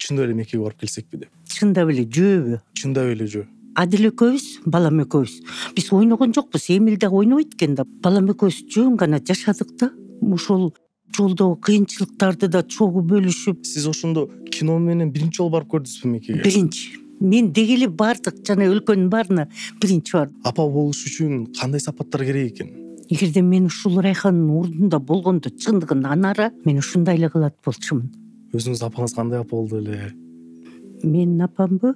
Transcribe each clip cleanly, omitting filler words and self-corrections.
чындап эле меккеге барып келсекпи деп. Чындап эле жөөбү? Чындап эле жөө. Адил экөөбүз, балам экөөбүз. Биз ойногон жокпуз, Эмил дагы ойнобойт экен да. Балам экөөбүз жөн гана жашадык да. Ошол жолдогу кыйынчылыктарды да чогуу бөлүшүп. Сиз ошондо кино менен биринчи жолу барып көрдүңүзбү Меккеге? Биринчи. Мен дегеле бардык, жана өлкөнүн баарына биринчи бардым. Апа болуш үчүн кандай сапаттар керек экен? Эгерде мен ушул Райханын ордунда болгондо чындыгын анара, мен ушундай эле кылат болчумун. Өзүңүз апаңыз кандай апа болду эле? Менин апамбы?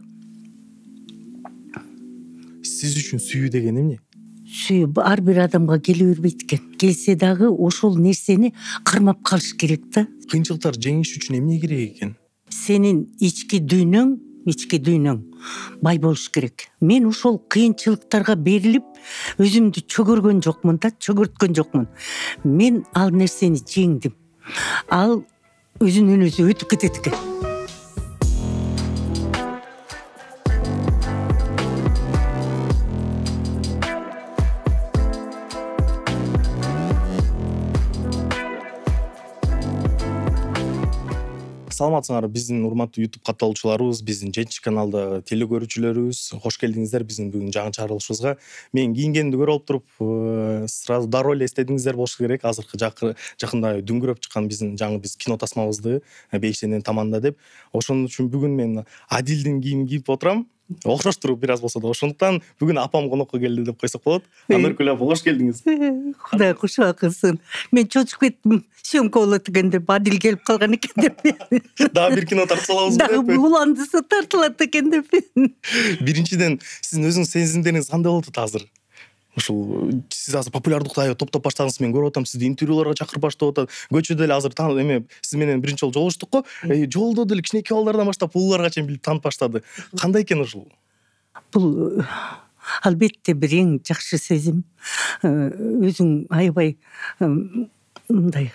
Сиз үчүн сүйүү деген эмне? Сүйүү ар бир адамга келе бербейт экен. Келсе дагы ошол нерсени кармап калыш керек да. Кыйынчылыктар жеңиш үчүн эмне керек экен? Сенин ички дүйнөң бай болуш керек. Мен ошол кыйынчылыктарга берилип, өзүмдү чөгөргөн жокмун да, чөгөрткөн жокмун. Мен ал нерсени жеңдим. Ал өзүнөн өзү өтүп кетет экен. Саламатсыңарбы биздин урматтуу YouTube катталуучуларыбыз, биздин Женчик каналдагы теле көрүүчүлөрүбүз. Кош келдиңиздер биздин бүгүн жаңы чыгарылышыбызга. Мен кийингенимди көрүп туруп, сразу дароо эле эстедиңиздер болуш керек. Азыркы жакында дүңгүрөп чыккан биздин жаңы кино тасмабызды Бейшенен таманда деп. Ошон үчүн бүгүн мен Адилдин кийимин кийип отурам. Окшоштур бир аз болсо да. Ошондуктан бүгүн апам конокко келди деп койсок болот. Анаркүл апа, кош келдиңиз. Кудай кушуп акырсын. Мен чочуп кеттим. Съемка болот экен деп, Адил келип калган экен деп. Дагы бир кино тартып салабызбы деп. Дагы уландысы тартылат экен деп. Биринчиден, сиздин өзүңүздүн сезимдериңиз кандай болуп атат азыр? Ушул сиз азыр популярдыкты аябай топтоп баштадыңыз, мен көрүп атам, сизди интервьюларга чакырып баштап атат. Көчөдө эле азыр эме сиз менен биринчи жолу жолугуштук го. Жолдо деле кичинекей балдардан баштап улууларга чейин билип таанып баштады. Кандай экен ушул? Бул албетте бир эң жакшы сезим. Өзүң аябай мындай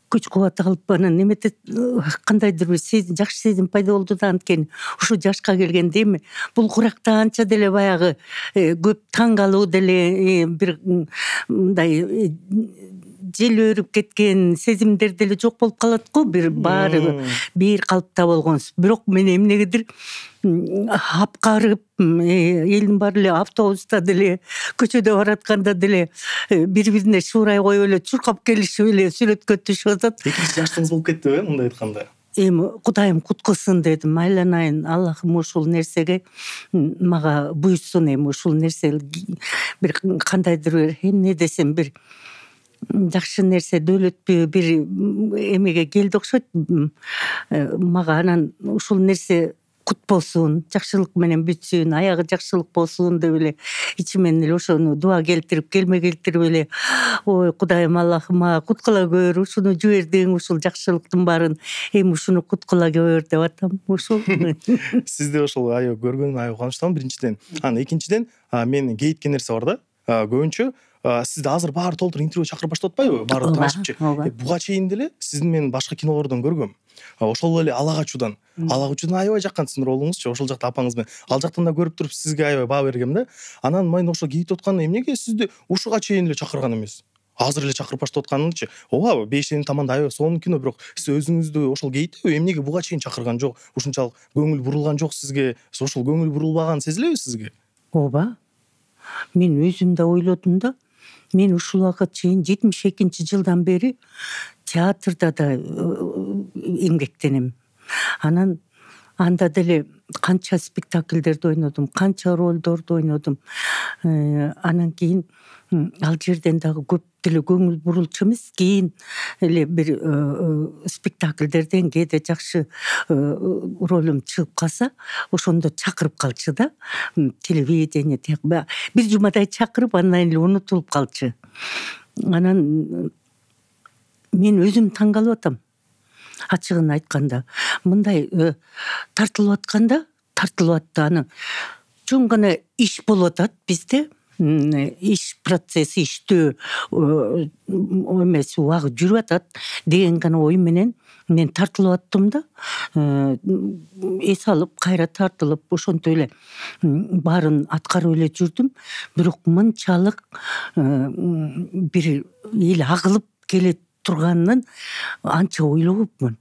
күч кубат алып анан эметет, кандайдыр бир жакшы сезим пайда болду да. Анткени ушу жашка келгенде эми бул куракта анча деле баягы көп таң калуу деле бир мындай жел өрүп кеткен сезимдер деле жок болуп калат го. Баары бир калыпта болгонсуз. Бирок мен эмнегедир апкарып, элдин баары эле автобуста деле, көчөдө баратканда деле бири-бирине шуурай коюп эле чуркап келишип эле сүрөткө түшүп атат. Экинчи жаштыгыңыз болуп кеттиби, мындай айтканда? Эми Кудайым куткусын дедим, айланайын, Аллахым ушул нерсеге мага буйрсун, эми ушул нерсе бир кандайдыр бир эмне десем, бир жакшы нерсе, дөөлөтпү бир эмеге келди окшойт мага. Анан ушул нерсе кут болсун, жакшылык менен бүтсүн, аягы жакшылык болсун деп эле ичимен эле ошону дуа келтирип, келме келтирип эле, ой Кудайым, Аллахым мага кут кыла көр, ушуну жибердиң, ушул жакшылыктын баарын, эми ушуну кут кыла көр деп атам. Ушул. Сизди ошол аябай көргөнүмө аябай кубанычтамын биринчиден. Анан экинчиден, мен кейиткен нерсе бар да. Көбүнчө сизди азыр баары толтур интервью чакырып баштап атпайбы? Баары таашчы. Буга чейин деле сиздин мен башка кинолордон көргөм. Ошол эле Ала качуудан. Ала качуудан аябай жаккан сиздин ролуңузчу. Ошол жакта апаңыз менен. Ал жактан да көрүп туруп сизге аябай баа бергем да. Анан мен ошо кейип атканда эмнеге сизди ушуга чейин эле чакырган эмес? Азыр эле чакырып баштап атканыңчы. Ооба, Бейшенин таманда аябай сонун кино, бирок сиз өзүңүздү ошол кейиттеби? Эмнеге буга чейин чакырган жок? Ушунчалык көңүл бурулган жок сизге? Ошол көңүл бурулбаган сезилеби сизге? Ооба. Мен өзүм да ойлодум да. Мен ушул убакыт чейин 72-жылдан бери театрда да эмгектенем. Анан анда деле канча спектакльдерди ойнодум, канча ролдорду ойнодум. Анан кийин ал жерден дагы көп деле көңүл бурулчу эмес. Кийин эле бир спектакльдерден кээде жакшы ролум чыгып калса, ошондо чакырып калчу да. Телевидение бир жумадай чакырып, андан эле унутулуп калчу. Анан мен өзүм таң калып атам. Ачыгын айтканда, мындай тартылып атканда, анан чоң гана иш болуп атат бизде. Иш процесси, иштөө эмес убагы жүрүп атат деген гана ой менен мен тартылып аттым да. Эс алып, кайра тартылып, ошентип эле баарын аткарып эле жүрдүм. Бирок мынчалык бир эл агылып келет турганын анча ойлогопмун.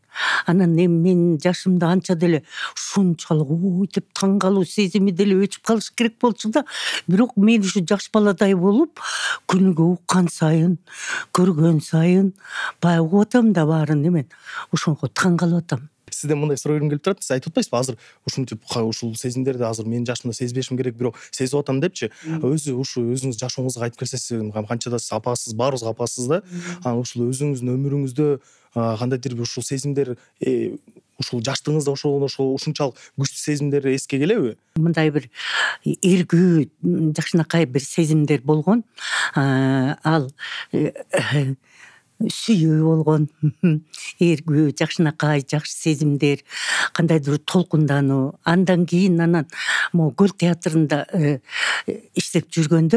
Анан эми менин жашымда анча деле ушунчалык ой деп таң калуу сезими деле өчүп калыш керек болчу да. Бирок мен ушу жаш баладай болуп, күнүгө уккан сайын, көргөн сайын баягы угуп атам да баарын эмен. Ошонго таң калып атам. Сизден мындай суроо келип турат, сиз айтып атпайсызбы азыр ушинтип ушул сезимдерди азыр менин жашымда сезбешим керек, бирок сезип атам депчи. Өзүңүз жашооңузга кайтып келсеңиз, канчада сиз апасыз, баарыбыз апасыз да. Анан ушул өзүңүздүн өмүрүңүздө кандайдыр бир ушул сезимдер ушул жаштыгыңызда ушунчалык күчтүү сезимдер эске келеби? Мындай бир эргүү, жакшынакай бир сезимдер болгон. Ал сүйүү болгон, эргүү, жакшынакай, жакшы сезимдер, кандайдыр толкундануу. Андан кийин анан могу Көл театрында иштеп жүргөндө,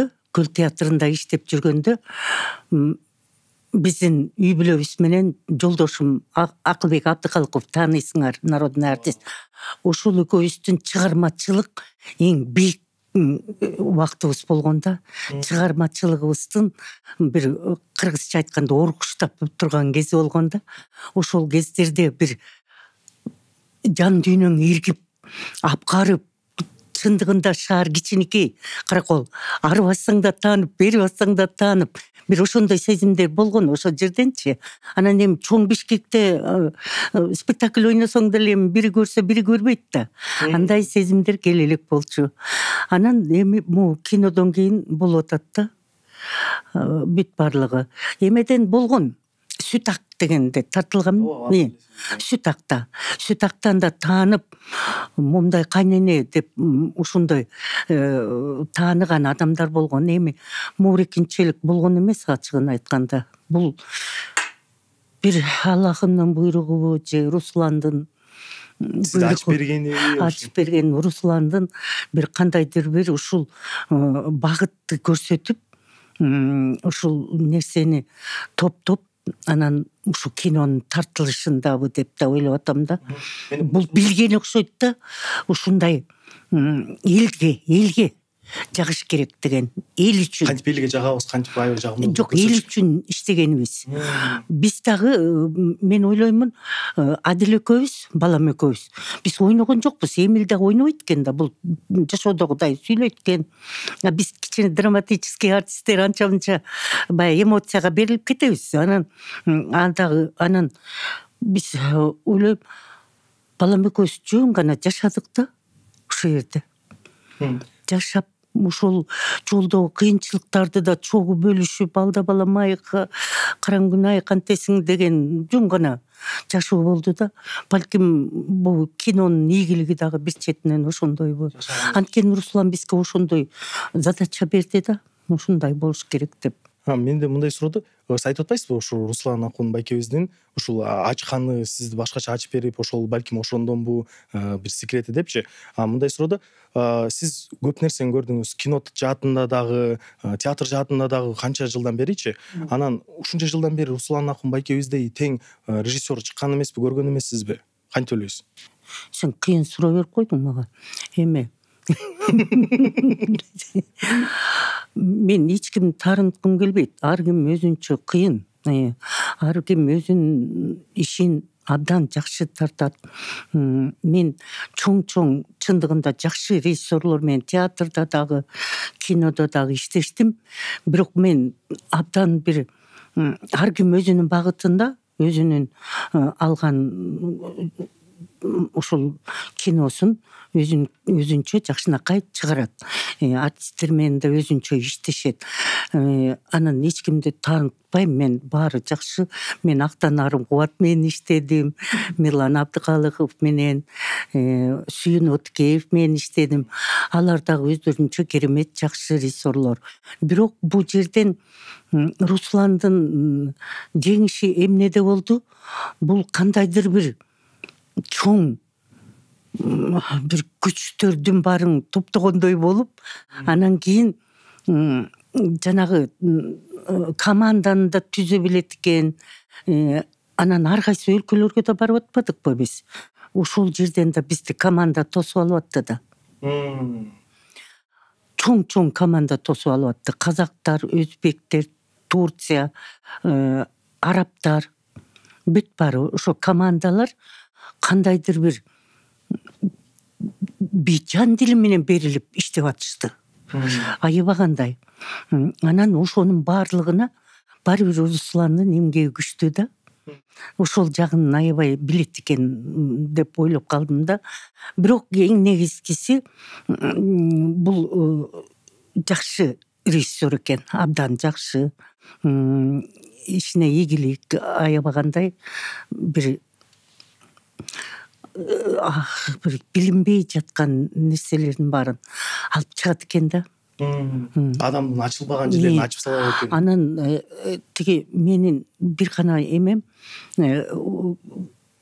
биздин үй бүлөбүз менен жолдошум Акылбек Абдыкалыков, тааныйсыңар, народный артист. Ошол экөөбүздүн чыгармачылык эң бийик убактыбыз болгон да. Чыгармачылыгыбыздын бир кыргызча айтканда оркуштап турган кези болгон да. Ошол кездерде бир жан дүйнөң иргип, апкарып, чындыгында шаар кичинекей, каракол. Ары бассаң да таанып, бери бассаң да таанып. Бир ошондой сезимдер болгон ошол жерденчи. Анан эми чоң Бишкекте спектакль ойносоң деле эми бири көрсө бири көрбөйт да. Андай сезимдер келе элек болчу. Анан эми могу кинодон кийин болуп атат да. Бүт барлыгы. Эмеден болгон Сүт ак дегенде тартылган. Сүт акта. Сүт актан да таанып, момундай кайнене деп ушундай тааныган адамдар болгон. Эми моорекинчилик болгон эмес, ачыгын айтканда. Бул бир Аллахымдын буйругубу же Русландын сизди ачып берген Русландын бир кандайдыр бир ушул багытты көрсөтүп, ушул нерсени топтоп, анан ушу кинонун тартылышындабы деп да ойлоп атам да. Бул билгени окшойт да. Ушундай элге жагыш керек деген. Эл үчүн. Кантип элге жагабыз, кантип айыл жагабыз? Жок, эл үчүн иштегенибиз. Биз дагы, мен ойлоймун, Адил экөөбүз, балам экөөбүз, биз ойногон жокпуз. Эмил дагы ойнобойт экен да, бул жашоодогудай сүйлөйт экен. Биз кичине драматический артисттер анча-мынча баягы эмоцияга берилип кетебиз. Анан биз ойлойм, балам экөөбүз жөн гана жашадык да ушул жерде. Жашап, ушул жолдогу кыйынчылыктарды да чогуу бөлүшүп, алда балам айыкка, караң күн ай кантесиң деген жөн гана жашоо болду да. Балким бул кинонун ийгилиги дагы бир четинен ошондойбу. Анткени Руслан бизге ошондой задача берди да, ушундай болуш керек деп. Менде мындай сурооду, сиз айтып атпайсызбы, ушул Руслан Акун байкебиздин ушул ачканы, сизди башкача ачып берип, ошол балким ошондонбу бир секрети депчи. Мындай сурооду, сиз көп нерсени көрдүңүз, кино жаатында дагы, театр жаатында дагы канча жылдан беричи. Анан ушунча жылдан бери Руслан Акун байкебиздей тең режиссер чыккан эмеспи, көргөн эмессизби? Кантип ойлойсуз? Сен кыйын суроо берип койдуң мага. Эми мен эч кимди таарынткым келбейт. Ар ким өзүнчө кыйын. Ар ким өзүнүн ишин абдан жакшы тартат. Мен чоң чындыгында жакшы режиссерлор менен театрда дагы, кинодо дагы иштештим. Бирок мен абдан бир ар ким өзүнүн багытында, өзүнүн алган ушул киносун өзүнчө жакшынакай чыгарат. Артисттер менен да өзүнчө иштешет. Анан эч кимди таарынтпайм, мен баары жакшы. Мен Актанарым Кубат менен иштедим, Мирлан Абдыкалыков менен, Сүйүн Откеев менен иштедим. Алар дагы өздөрүнчө керемет жакшы режиссерлор. Бирок бул жерден Русландын жеңиши эмнеде болду? Бул кандайдыр бир чоң бир күчтөрдүн баарын топтогондой болуп, анан кийин жанагы команданы да түзө билет экен. Анан ар кайсы өлкөлөргө да барып атпадыкпы биз? Ошол жерден да бизди команда тосуп алып атты да. Чоң команда тосуп алып атты. Казактар, өзбектер, Турция, арабтар бүт баары ошо командалар кандайдыр бир жан дили менен берилип иштеп атышты. Аябагандай. Анан ошонун баардыгына баары бир Русландын эмгеги күчтүү да. Ошол жагын аябай билет экен деп ойлоп калдым да. Бирок эң негизгиси бул жакшы режиссер экен, абдан жакшы. Ишине ийгилик аябагандай бир билинбей жаткан нерселердин баарын алып чыгат экен да. Адамдын ачылбаган жерлерин ачып сала экен. Анан тиги менин бир гана эмем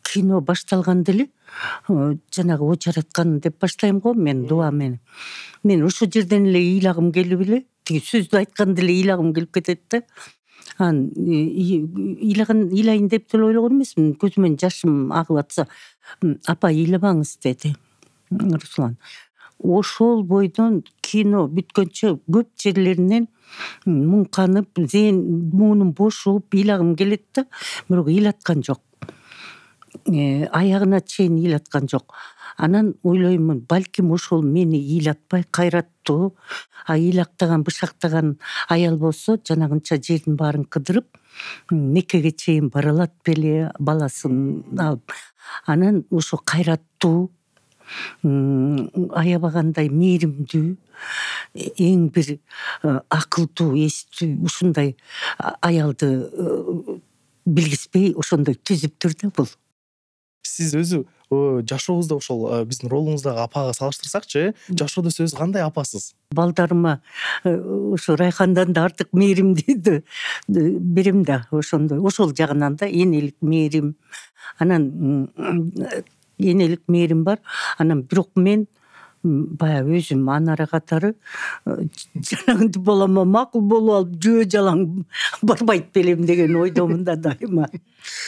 кино башталганда эле жанагы о жараткан деп баштайм го мен дуа менен. Мен ошол жерден эле ыйлагым келип эле тиги сөздү айтканда эле ыйлагым келип кетет да. Анан ыйлайын деп деле ойлогон эмесмин. Көзүмөн жашым агып атса, апа ыйламаңыз деди Руслан. Ошол бойдон кино бүткөнчө көп жерлеринен муңканып, муунум бошуп, ыйлагым келет да, бирок ыйлаткан жок. Аягына чейин ыйлаткан жок. Анан ойлоймун, балким ошол мени ыйлатпай кайраттуу, ыйлактаган, бышактаган аял болсо, жанагынча жердин баарын кыдырып, меккеге чейин бара алат беле, баласын алып. Анан ошо кайраттуу, аябагандай мээримдүү, эң бир акылдуу, эстүү, ушундай аялды билгизбей ошондой түзүптүр да бул. Сиз өзү жашообузда ошол биздин ролуңуздагы апага салыштырсакчы, жашоодо сиз өзү кандай апасыз? Балдарыма ошо Райхандан да артык мээримдүү берем да, ошондой. Ошол жагынан да энелик мээрим. Анан энелик мээрим бар. Анан бирок мен баягы өзүм анара катары жанагынтип балама макул болуп алып жөө жалаң барбайт белем деген ойдомун да дайыма.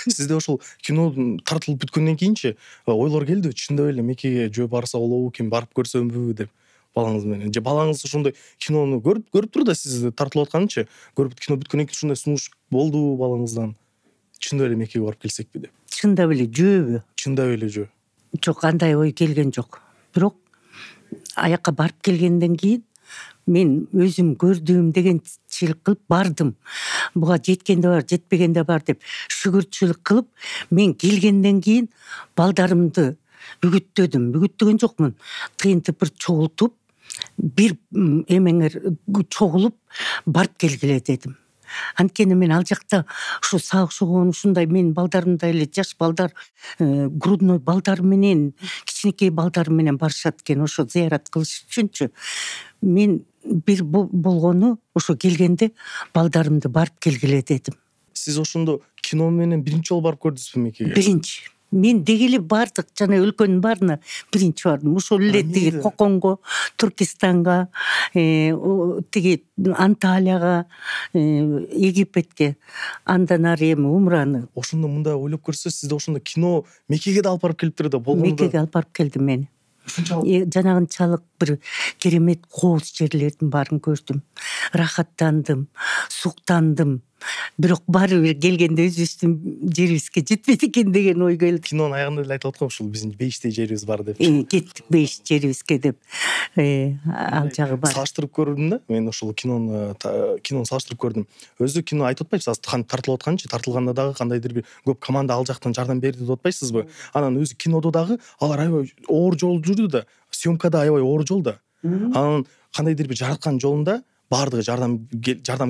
Сизде ошол кинодун тартылып бүткөндөн кийинчи ойлор келдиби? Чындап эле Меккеге жөө барса болобу, ким барып көрсөмбү деп балаңыз менен. Же балаңыз ошондой кинону көрүптүр да сиз тартылып атканынчы, көрүп кино бүткөндөн кийин ушундай сунуш болдубу балаңыздан? Чындап эле Меккеге барып келсекпи деп. Чындап эле жөөбү? Чындап эле жөө. Жок, андай ой келген жок. Бирок аякка барып келгенден кийин мен өзүм көрдүм дегенчилик кылып бардым. Буга жеткенде бар, жетпегенде бар деп шүгүрчүлүк кылып, мен келгенден кийин балдарымды үгүттөгөн жокмун. Тыйынтып бир чогултуп, бир эмеңер чогулуп барып келгиле дедим. Анткени мен ал жакта ушу саак шогон ушундай менин балдарымдай эле жаш балдар, грудной балдар менен, кичинекей балдар менен барышат экен ошо зыярат кылыш үчүнчү. Мен бир болгону ошо келгенде балдарымды барып келгиле дедим. Сиз ошондо кино менен биринчи жолу барып көрдүңүзбү Меккеге? Биринчи. Мен дегеле бардык жана өлкөнүн баарына биринчи бардым. Ошол эле тиги Коконго, Туркистанга, тиги Анталияга, Египетке, андан ары эми умраны. Ошондо мындай ойлоп көрсө, сизде ошондо кино Меккеге да алып барып келиптир да, болгондо. Меккеге алып барып келди мени. Жанагынчалык бир керемет кооз жерлердин баарын көрдүм. Рахаттандым, суктандым. Бирок баары бир келгенде өзүбүздүн жерибизге жетпейт экен деген ой келди. Кинонун аягында эле айтып аткан ушул биздин бейиштей жерибиз бар деп. Кеттик бейиш жерибизге деп. Ал жагы бар. Салыштырып көрдүм да, мен ошол кинону салыштырып көрдүм. Өзү кино айтып атпайсыз, азыр тартылып атканчы, тартылганда дагы кандайдыр бир көп команда ал жактан жардам берди деп атпайсызбы? Анан өзү кинодо дагы алар аябай оор жол жүрдү да, съемкада аябай оор жол да. Анан кандайдыр бир жараткан жолунда баардыгы жардам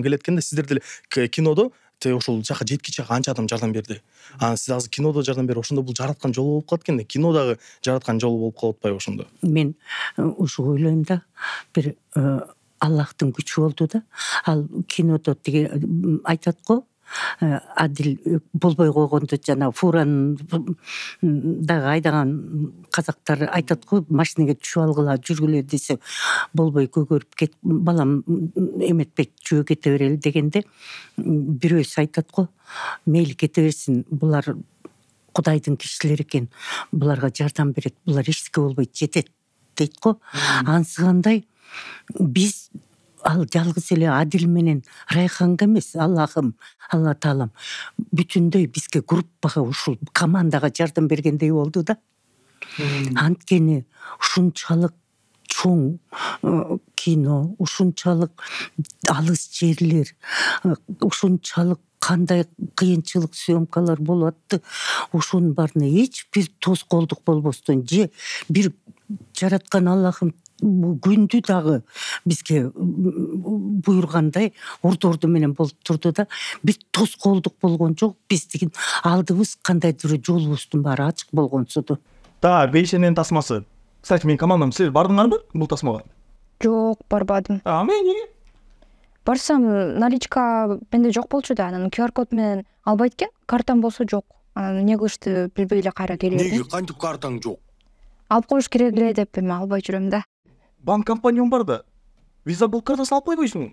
келет экен да, сиздер деле кинодо ошол жака жеткиче канча адам жардам берди. Анан сиз азыр кинодо жардам берип, ошондо бул жараткан жолу болуп калат экен да, кино дагы жараткан жолу болуп калып атпайбы ошондо? Мен ушу ойлойм да, бир Аллахтын күчү болду да. Ал кинодо тиги айтат го, адил болбой койгондо жана фураны дагы айдаган казактар айтат го, машинеге түшүп алгыла, жүргүлө десе болбой көгөрүп кет, балам эметпейт, жөө кете берели дегенде бирөөсү айтат го, мейли кете берсин, булар Кудайдын кишилери экен, буларга жардам берет, булар эчтеке болбойт, жетет дейт го. Ансыгандай биз ал жалгыз эле Адил менен Райханга эмес, Аллахым, Алла таалам бүтүндөй бизге группага ушул командага жардам бергендей болду да. Анткени ушунчалык чоң кино, ушунчалык алыс жерлер, ушунчалык кандай кыйынчылык съемкалар болуп атты. Ошонун баарына эч бир тоскоолдук болбостон же бир жараткан Аллахым күндү дагы бизге буйргандай орду менен болуп турду да. Бир тоскоолдук болгон жок. Биздин алдыбыз кандайдыр жолубуздун баары ачык болгонсуду. Бейшенен тасмасы. Кстати, менин командам, силер бардыңарбы бул тасмага? Жок, барбадым. Мен неге? Барсам, наличка менде жок болчу да, анан QR код менен албайт экен. Картам болсо жок. Анан эмне кылышты билбей эле кайра келип Неге кантип картаң жок? Алып коюш керек эле деп эми албай жүрөм да. Банк компаниям бар да. Visa Gold картасын алып койбойсуң?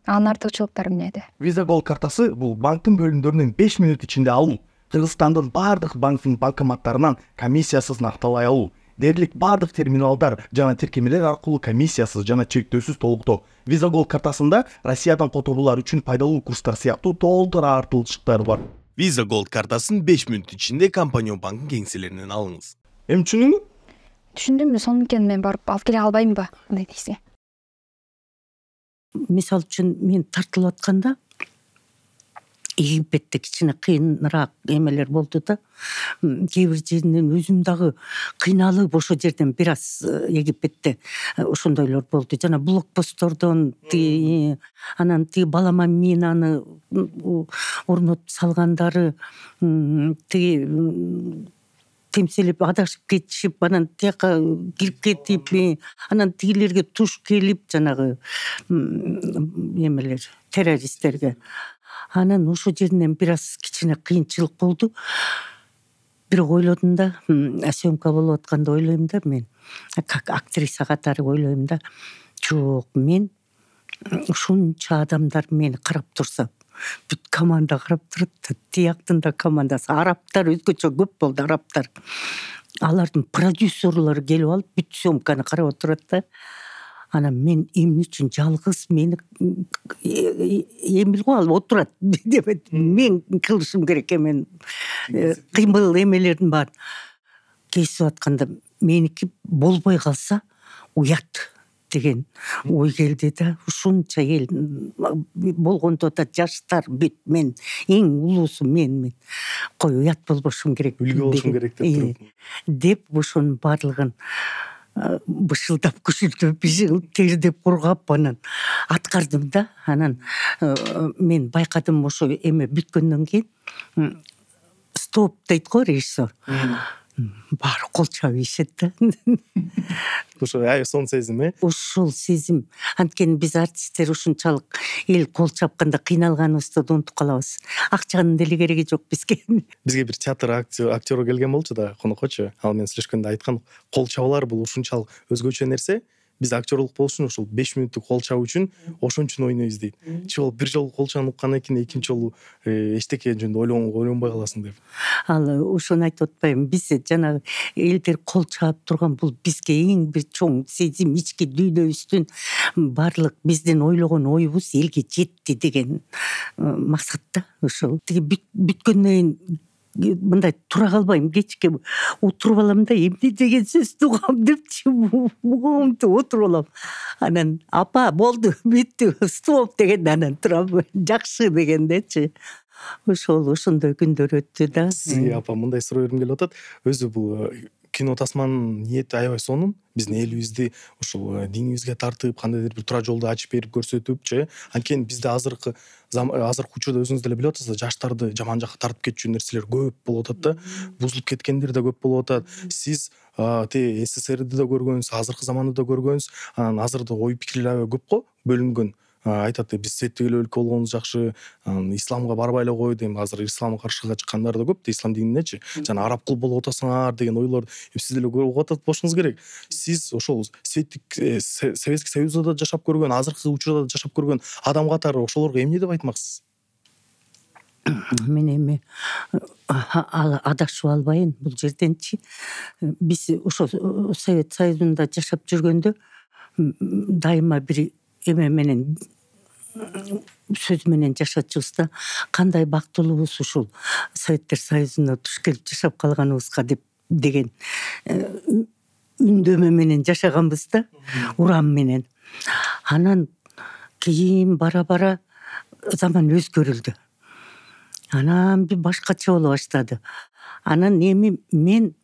Анын артыкчылыктары эмнеде? Visa Gold картасы бул банктын бөлүмдөрүнөн 5 минут ичинде алуу. Кыргызстандын бардык банктын банкоматтарынан комиссиясыз накталай алуу. Дээрлик бардык терминалдар жана тиркемелер аркылуу комиссиясыз жана чектөөсүз толуктоо. Visa Gold картасында Россиядан которуулар үчүн пайдалуу курстар сыяктуу толтур артылыштыктар бар. Visa Gold картасын 5 минут ичинде компания банкын кеңселеринен алыңыз. Эми түшүндүңбү? Түшүндүм, сонун экен, мен барып алып келе албаймынбы? Кандай дейсиң? Мисал үчүн мен тартылып атканда Египетте кичине кыйыныраак эмелер болду да. Кээ бир жеринен өзүм дагы кыйналып ошол жерден бир аз Египетте ошондойлор болду. Жана блокпосттордон анан тиги балама минаны орнотуп салгандары, тиги темселеп адашып кетишип, анан тияка кирип кетип, анан тигилерге туш келип, жанагы эмелер, террористтерге. Анан ошол жеринен бир аз кичине кыйынчылык болду. Бирок ойлодум да, съемка болуп атканда ойлойм да, мен как актриса катары ойлойм да, жок, мен ушунча адамдар мени карап турса, бүт команда карап турат да, тияктын да командасы, арабтар өзгөчө көп болду, арабтар. Алардын продюсерлору келип алып, бүт съемканы карап отурат да. Анан мен эмне үчүн жалгыз мени эмил го алып отурат деп мен кылышым керек эмен кыймыл эмелердин баарын кесип атканда меники болбой калса уят деген ой келди да. Ушунча эл болгондо да жаштар бүт мен эң улуусу мен кой уят болбошум керек, үлгү болушум керек деп ошонун баардыгын бышылдап күшүлтүп тердеп кургап анан аткардым да. Анан мен байкадым ошо эме бүткөндөн кийин стоп дейт го режиссер. Баары кол чаап ийишет да. Ошо сонун сезим Ошол сезим. Анткени биз артисттер ушунчалык эл кол чапканда кыйналганыбызды да унутуп калабыз. Акчанын деле кереги жок бизге. Бизге бир театр актеру келген болчу да, конокочу. Ал мен сүйлөшкөндө айткан, кол чабуулар бул ушунчалык өзгөчө нерсе. Биз актерлук болуш үчүн ошол 5 минуттук кол чабуу үчүн ошон үчүн ойнойбуз дейт. Жол бир жолу кол чабып уккандан кийин экинчи жолу эчтеке жөнүндө ойлонбой каласың деп. Ал ошону айтып атпаймынбы? Биз жанагы элдер кол чаап турган бул бизге эң бир чоң сезим, ички дүйнөбүздүн баардык биздин ойлогон оюбуз элге жетти деген максатта. Ошол тиги бүткөндөн кийин мындай тура калбайм, кечке отуруп алам да, эмне деген сөздү угам депчи угамды отуруп алам. Анан апа болду, бүттү, стоп дегенде анан турам, жакшы дегендечи. Ошондой күндөр өттү да. Сизге апа мындай суроо бергим келип атат. Өзү бул кино тасманын ниети аябай сонун. Биздин элибизди ушул диңибизге тартып, кандайдыр бир туура жолду ачып берип көрсөтүпчү. Анткени бизде азыркы учурда өзүңүз деле билип атасыздар, жаштарды жаман жакка тартып кетчү нерселер көп болуп атат да. Бузулуп кеткендер да көп болуп атат. Сиз СССРди да көргөнсүз, азыркы заманды да көргөнсүз. Анан азыр да ой пикирлер аябай көп го бөлүнгөн. Айтат, биз светтик эле өлкө болгонубуз жакшы, исламга барбай эле кой дейм. Азыр исламга каршы чыккандар да көп да, ислам дининечи. Жана араб кул болуп атасыңар деген ойлор сиз деле көрүп атат болушуңуз керек. Сиз ошол светтик Советский Союзда да жашап көргөн, азыркы учурда да жашап көргөн адам катары ошолорго эмне деп айтмаксыз? Мен эми адашып албайын бул жерденчи. Биз ошо Совет Союзунда жашап жүргөндө дайыма бир эме менен сөз менен жашачубуз да, кандай бактылуубуз ушул Советтер Союзуна туш келип жашап калганыбызга деген үндөмө менен жашаганбыз да, урам менен. Анан кийин бара заман өзгөрүлдү. Анан бир башкача боло баштады. Анан эми мен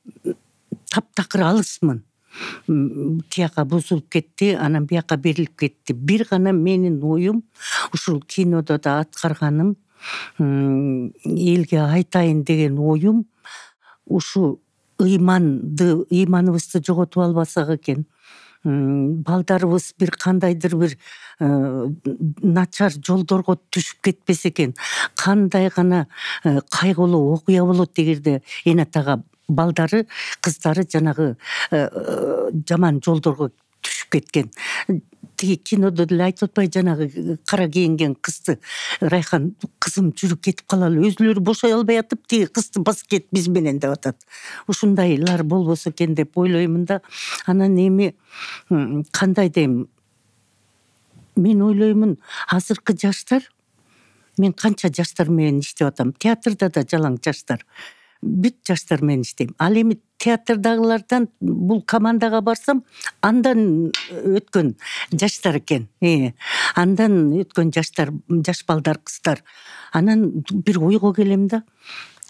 таптакыр алысмын. Тияка бузулуп кетти, анан бияка берилип кетти. Бир гана менин оюм ушул кинодо да аткарганым, элге айтайын деген оюм ушу ыйманыбызды жоготуп албасак экен. Балдарыбыз бир кандайдыр бир начар жолдорго түшүп кетпесе экен. Кандай гана кайгылуу окуя болот эгерде эне атага балдары, кыздары жанагы жаман жолдорго түшүп кеткен. Тиги кинодо деле айтып атпайбы, жанагы кара кийинген кызды Райхан кызым жүрүп кетип калалы, өзүлөрү бошой албай атып тиги кызды басып кет биз менен деп атат. Ушундайлар болбосо экен деп ойлоймун да. Анан эми кандай дейм, мен ойлоймун азыркы жаштар, мен канча жаштар менен иштеп атам, театрда да жалаң жаштар, бүт жаштар менен иштейм. Ал эми театрдагылардан бул командага барсам, андан өткөн жаштар экен. Андан өткөн жаштар, жаш балдар, кыздар. Анан бир ойго келем да,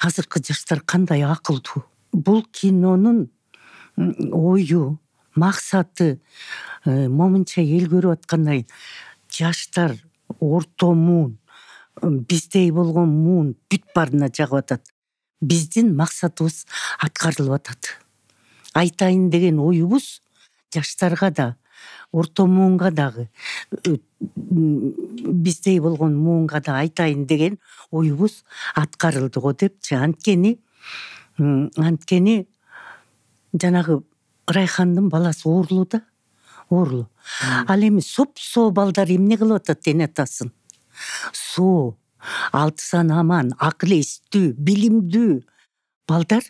азыркы жаштар кандай акылдуу. Бул кинонун ою, максаты момунча эл көрүп аткандай, жаштар орто муун, биздей болгон муун бүт баарына жагып атат. Биздин максатыбыз аткарылып атат. Айтайын деген оюбуз жаштарга да, орто муунга дагы, биздей болгон муунга да айтайын деген оюбуз аткарылды го депчи. Анткени жанагы Райхандын баласы оорлуу да, оорлуу. Ал эми соп-соо балдар эмне кылып атат эне атасын? Соо, алтысан аман, акыл эстүү, билимдүү балдар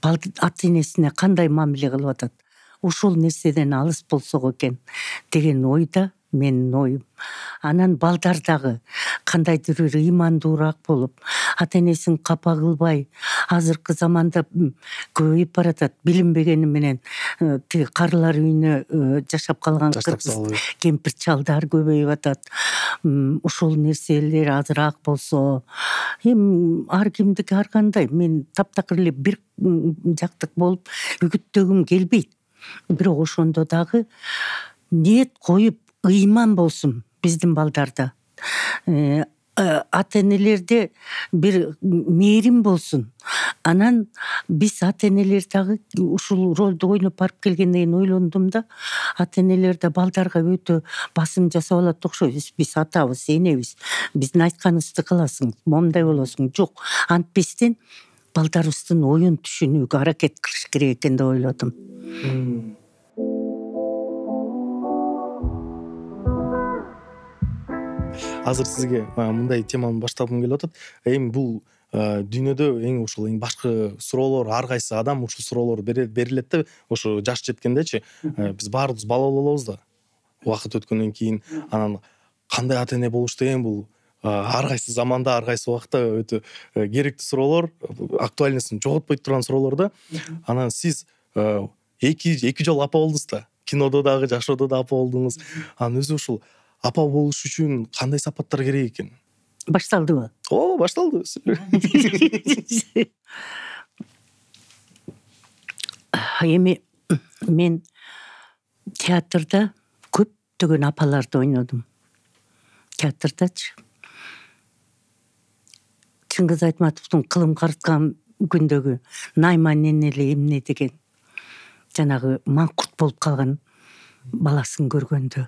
ата энесине кандай мамиле кылып атат? Ушул нерседен алыс болсок экен деген ойда менин оюм. Анан балдар дагы кандайдыр бир ыймандуураак болуп, ата энесин капа кылбай, азыркы заманда көбөйүп баратат. Билинбегени менен тиги карылар үйүнө жашап калган кемпир чалдар көбөйүп атат. Ушул нерселер азыраак болсо, эми ар кимдики ар кандай. Мен таптакыр эле бир жактык болуп үгүттөгүм келбейт. Бирок ошондо дагы ниет коюп ыйман болсун биздин балдарда. Ата энелерде бир мээрим болсун. Анан биз ата энелер дагы ушул ролду ойноп барып келгенден кийин ойлондум да, ата энелер да балдарга өтө басым жасап алат окшойбуз. Биз атабыз, энебиз. Биздин айтканыбызды кыласың, момундай болосуң. Жок, антпестен балдарыбыздын оюн түшүнүүгө аракет кылыш керек экен деп ойлодум. Азыр сизге мындай теманы баштагым келип атат. Эми бул дүйнөдө эң башкы суроолор, ар кайсы адам ушул суроолор берилет да, ошо жаш жеткендечи. Биз баарыбыз бала болобуз да. Убакыт өткөндөн кийин анан кандай ата эне болуш деген бул ар кайсы заманда, ар кайсы убакта өтө керектүү суроолор, актуальнысын жоготпой турган суроолор да. Анан сиз эки жолу апа болдуңуз да. Кинодо дагы, жашоодо да апа болдуңуз. Анан өзү ушул апа болуш үчүн кандай сапаттар керек экен? Башталдыбы? Башталды. Эми мен театрда көптөгөн апаларды ойнодум. Театрдачы. Чыңгыз Айтматовдун кылым карыткан күндөгү Найман энеле эмне деген жанагы маңкурт болуп калган баласын көргөндө,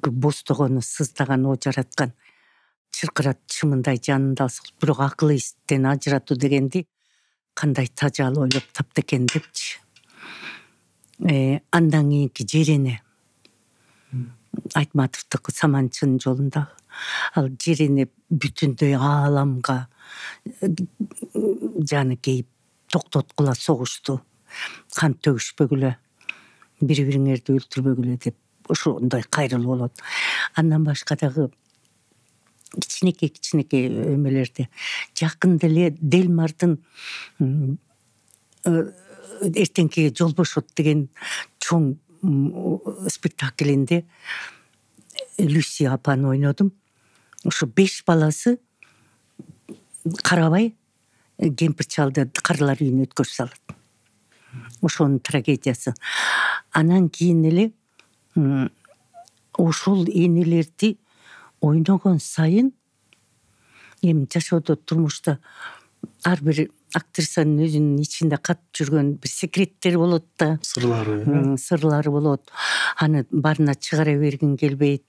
бостогону сыздаган, о жараткан, чыркырат чымындай жанында алсак, бирок акыл эстен ажыратуу дегенди кандай тажал ойлоп таптı экен депчи. Андан кийинки Жерене Айтматовдуку Саманчынын жолунда. Ал Жерене бүтүндөй ааламга жаны кейип токтоткула согушту. Кан төгүшпөгүлө, бири бириңерди өлтүрбөгүлө деп ошондой кайрылуу болот. Андан башка дагы кичинекей өмөлөрдө жакында эле Делмардын эртеңки жол бошот деген чоң спектаклинде Люси апаны ойнодум. Ошо 5 баласы карабай кемпир чалды карлар үйүнө өткөрүп салат. Ошонун трагедиясы. Анан кийин эле ошол энелерди ойногон сайын эми жашоодо турмушта ар бир актрисанын өзүнүн ичинде катып жүргөн бир секреттери болот да, сырлары болот. Аны баарына чыгара бергин келбейт.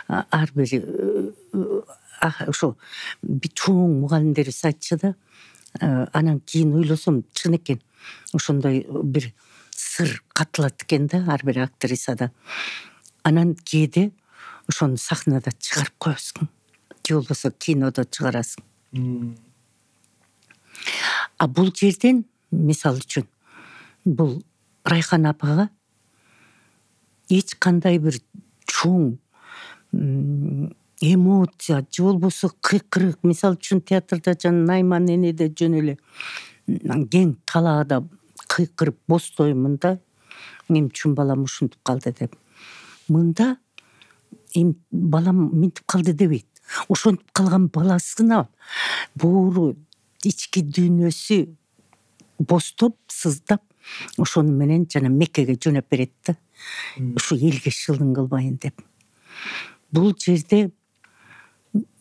Ар бир ошо чоң мугалимдерибиз айтчу да. Анан кийин ойлосом чын экен. Ошондой бир сыр катылат экен да ар бир актрисада. Анан кээде ошону сахнада чыгарып коесуң. Же болбосо кинодо чыгарасың. А бул жерден, мисал үчүн, бул Райхан апага эч кандай бир чоң эмоция же болбосо кыйкырык, мисал үчүн театрда жана Найман энеде жөн эле кең талаада кыйкырып бостоймун да, эми чын балам ушинтип калды деп. Мында эми балам минтип калды дебейт. Ошентип калган баласына боору ички дүйнөсү бостоп, сыздап, ошону менен жана Меккеге жөнөп берет да. Ушу элге шылдың кылбайын деп. Бул жерде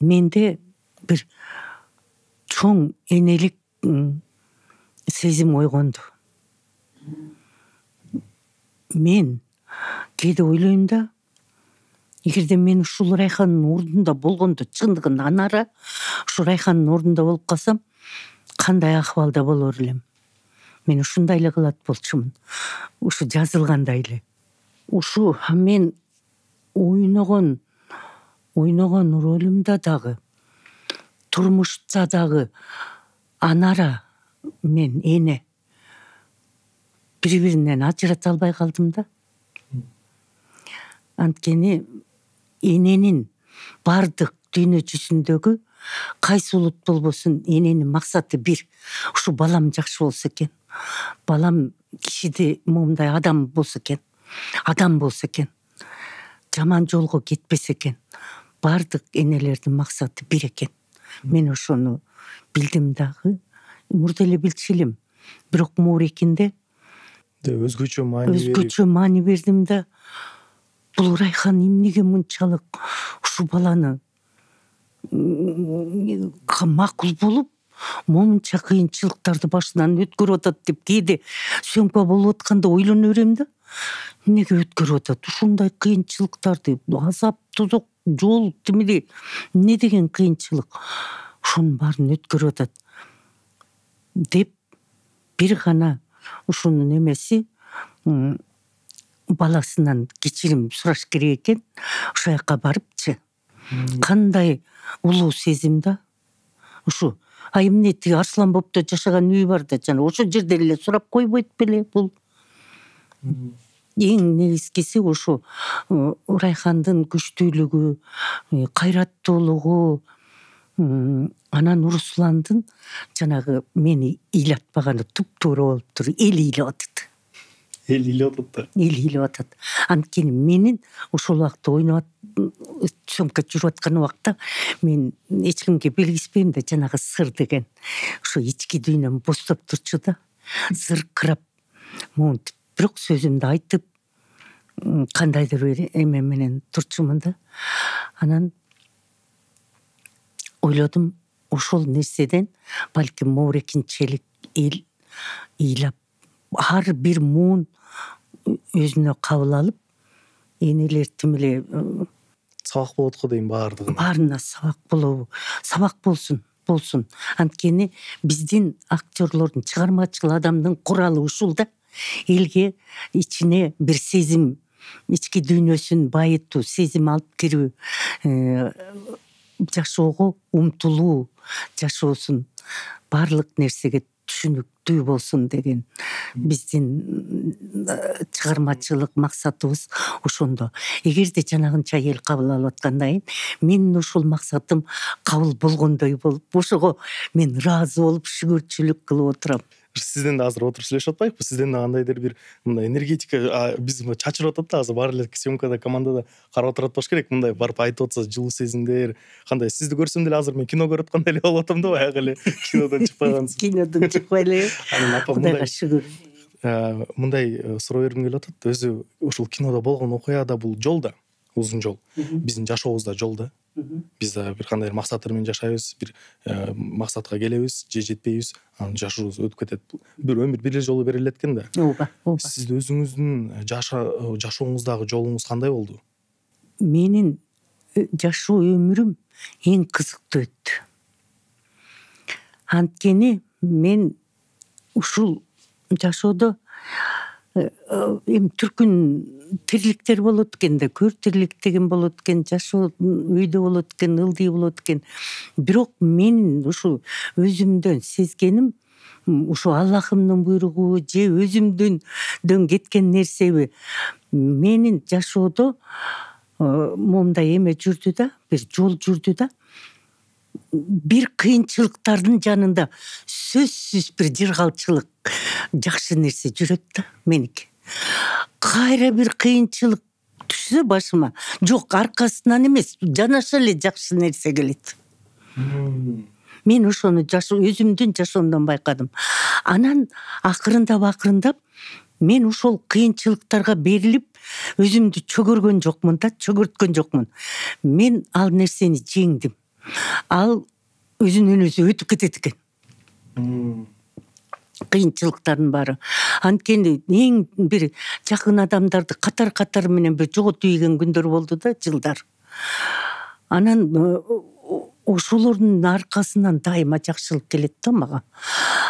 менде бир чоң энелик сезим ойгонду. Мен кээде ойлойм да, эгерде мен ушул Райхандын ордунда болгондо, чындыгында анара ушу Райхандын ордунда болуп калсам, кандай акыбалда болор элем. Мен ушундай эле кылат болчумун. Ушу жазылгандай эле. Ушу мен ойногон ролумда дагы, турмушта дагы анара мен эне бири-биринен ажырата албай калдым да. Анткени эненин бардык дүйнө жүзүндөгү кайсы улут болбосун эненин максаты бир. Ушу балам жакшы болсо экен. Балам кишиде моундай адам болсо экен. Адам болсо экен. Жаман жолго кетпесе экен. Бардык энелердин максаты бир экен. Мен ошону билдим дагы. Мурда эле билчү элем. Бирок Моорекинде өзгөчө маани бердим да. Бул Райхан эмнеге мынчалык ушу баланы макул болуп, момунча кыйынчылыктарды башынан өткөрүп атат деп кээде сөмкө болуп атканда ойлоно берем да. Эмнеге өткөрүп атат ушундай кыйынчылыктарды, азап, тозок, жол, тимири, эмне деген кыйынчылык. Ушунун баарын өткөрүп атат деп бир гана ушунун эмеси баласынан кечирим сураш керек экен. Ошол жака барыпчы. Кандай улуу сезим да. Ушу эмне тиги Арсланбопто жашаган үй бар да, жана ошол жерде эле сурап койбойт беле бул. Эң негизгиси ушу Райхандын күчтүүлүгү, кайраттуулугу, анан Русландын жанагы мени ыйлатпаганы туп-туура болуптур. Эл ыйлап атат. Эл ыйлап атат. Анткени менин ошол убакта ойноп сөмкө жүрүп аткан убакта мен эч кимге белгиспейм да, жанагы сыр деген ошо ички дүйнөм бостоп турчу да. Зыркырап, монтип, бирок сөзүмдү айтып, кандайдыр бир эме менен турчумун да. Анан ойлодум, ошол нерседен балким Моорекинчелик эл ыйлап, ар бир муун өзүнө кабыл алып, энелер тим эле сабак болот го дейм баардыгына. Баарына сабак болобу? Сабак болсун. Анткени биздин актерлордун, чыгармачыл адамдын куралы ушул да. Элге ичине бир сезим, ички дүйнөсүн байытуу, сезим алып кирүү, жашоого умтулуу, жашоосун баардык нерсеге түшүнүктүү болсун деген биздин чыгармачылык максатыбыз ошондо. Эгерде жанагынча эл кабыл алып аткандан кийин менин ушул максатым кабыл болгондой болуп, ошого мен ыраазы болуп шүгүрчүлүк кылып отурам. Сизден да азыр отуруп сүйлөшүп атпайбызбы? Сизден да кандайдыр бир мындай энергетика биз чачырып атат да азыр баары эле съемкада командада карап отурат болуш керек. Мындай барып айтып атса жылуу сезимдер кандай. Сизди көрсөм деле азыр мен кино көрүп аткандай эле болуп атам да баягы эле кинодон чыкпагансыз. Кинодон чыкпай эле. Кудайга шүгүр. Мындай суроо бергим келип атат. Өзү ушул кинодо болгон окуя да бул жол да, узун жол. Биздин жашообуз да жол да. Биз да бир кандайдыр максаттар менен жашайбыз, бир максатка келебиз, же жетпейбиз, анан жашообуз өтүп кетет. Бир өмүр бир эле жолу берилет экен да. Ооба. Сиз өзүңүздүн жашооңуздагы жолуңуз кандай болду? Менин жашоо өмүрүм эң кызыктуу өттү. Анткени мен ушул жашоодо эми түркүн тирликтер болот экен да, көр тирлик деген болот экен, жашоо үйдө болот экен, ылдый болот экен. Бирок менин ушу өзүмдөн сезгеним ушу Аллахымдын буйругу же өзүмдөн кеткен нерсеби? Менин жашоодо момундай эме жүрдү да, бир жол жүрдү да. Бир кыйынчылыктардын жанында сөзсүз бир жыргалчылык, жакшы нерсе жүрөт да меники. Кайра бир кыйынчылык түшсө башыма, жок аркасынан эмес, жанаша эле жакшы нерсе келет. Мен ошону өзүмдүн жашоомдон байкадым. Анан акырындап мен ошол кыйынчылыктарга берилип, өзүмдү чөгөргөн жокмун да, чөгөрткөн жокмун. Мен ал нерсени жеңдим. Ал өзүнөн өзү өтүп кетет экен. Кыйынчылыктардын баары. Анткени эң бир жакын адамдарды катар менен бир жоготуп ийген күндөр болду да, жылдар. Анан ошолордун аркасынан дайыма жакшылык келет да мага.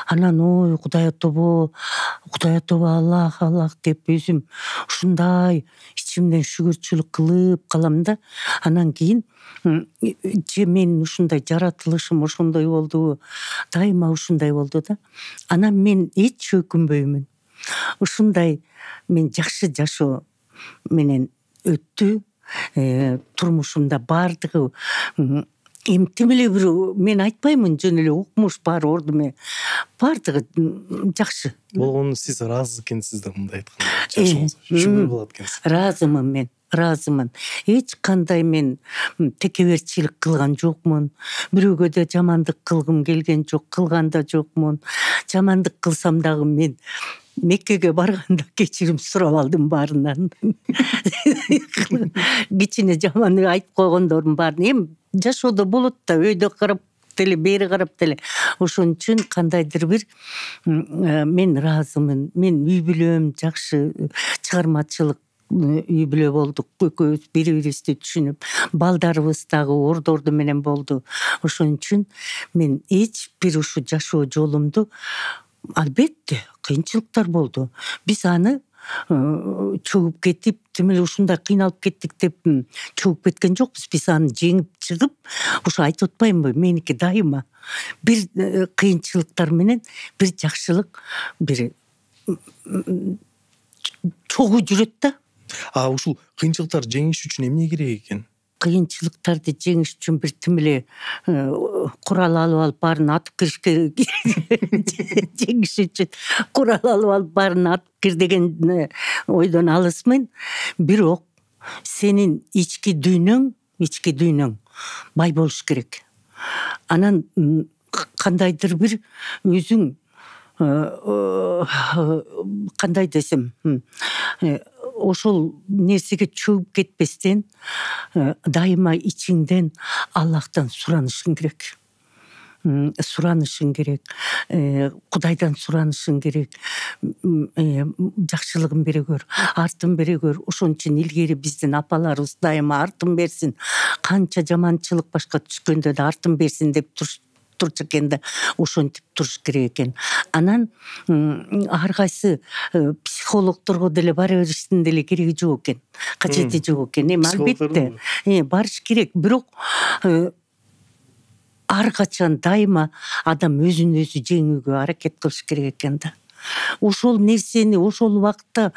Анан ой Кудай тобо Аллах деп өзүм ушундай ичимден шүгүрчүлүк кылып калам да. Анан кийин же менин ушундай жаратылышым ошондой болду, дайыма ушундай болду да. Анан мен эч өкүнбөймүн. Ушундай мен жакшы жашоо менен өттү. Турмушумда баардыгы тим эле бир мен айтпаймын жөн эле укмуш баары ордуме. Баардыгы жакшы. Болгону сиз ыраазы экенсиз да мындай айтканда. Жашооңузга шүгүр кылат экенсиз. Ыраазымын мен. Ыраазымын. Эч кандай мен текеберчилик кылган жокмун. Бирөөгө да жамандык кылгым келген жок, кылган да жокмун. Жамандык кылсам дагы мен Меккеге барганда кечирим сурап алдым баарынан. Кичине жаман айтып койгондордун баарын эми жашоодо болот да, өйдө карап деле, бери карап деле. Ошон үчүн кандайдыр бир мен ыраазымын. Мен үй бүлөм жакшы, чыгармачылык үй бүлө болдук. Экөөбүз бири-бирибизди түшүнүп, балдарыбыз дагы ордорду менен болду. Ошон үчүн мен эч бир ушу жашоо жолумду албетте кыйынчылыктар болду. Биз аны чөгүп кетип, тим эле ушундай кыйналып кеттик деп чөгүп кеткен жокпуз. Биз аны жеңип чыгып, ушу айтып атпаймынбы, меники дайыма бир кыйынчылыктар менен бир жакшылык, бир чогуу жүрөт да. Ушул кыйынчылыктарды жеңиш үчүн эмне керек экен? Кыйынчылыктарды жеңиш үчүн бир тим эле курал алып алып баарын атып кириш керек. Жеңиш үчүн курал алып алып баарын атып кир деген ойдон алысмын. Бирок сенин ички дүйнөң бай болуш керек. Анан кандайдыр бир өзүң кандай десем, ошол нерсеге чөгүп кетпестен дайыма ичиңден Аллахтан суранышың керек. Суранышың керек. Кудайдан суранышың керек. Жакшылыгын бере көр, артын бере көр. Ошон үчүн илгери биздин апаларыбыз дайыма артын берсин. Канча жаманчылык башка түшкөндө да артын берсин деп турчу экен да, ошентип туруш керек экен. Анан ар кайсы психологдорго деле бара бериштин деле кереги жок экен, кажети жок экен. Эми албетте барыш керек, бирок ар качан дайыма адам өзүн өзү жеңүүгө аракет кылыш керек экен да. Ошол нерсени ошол убакта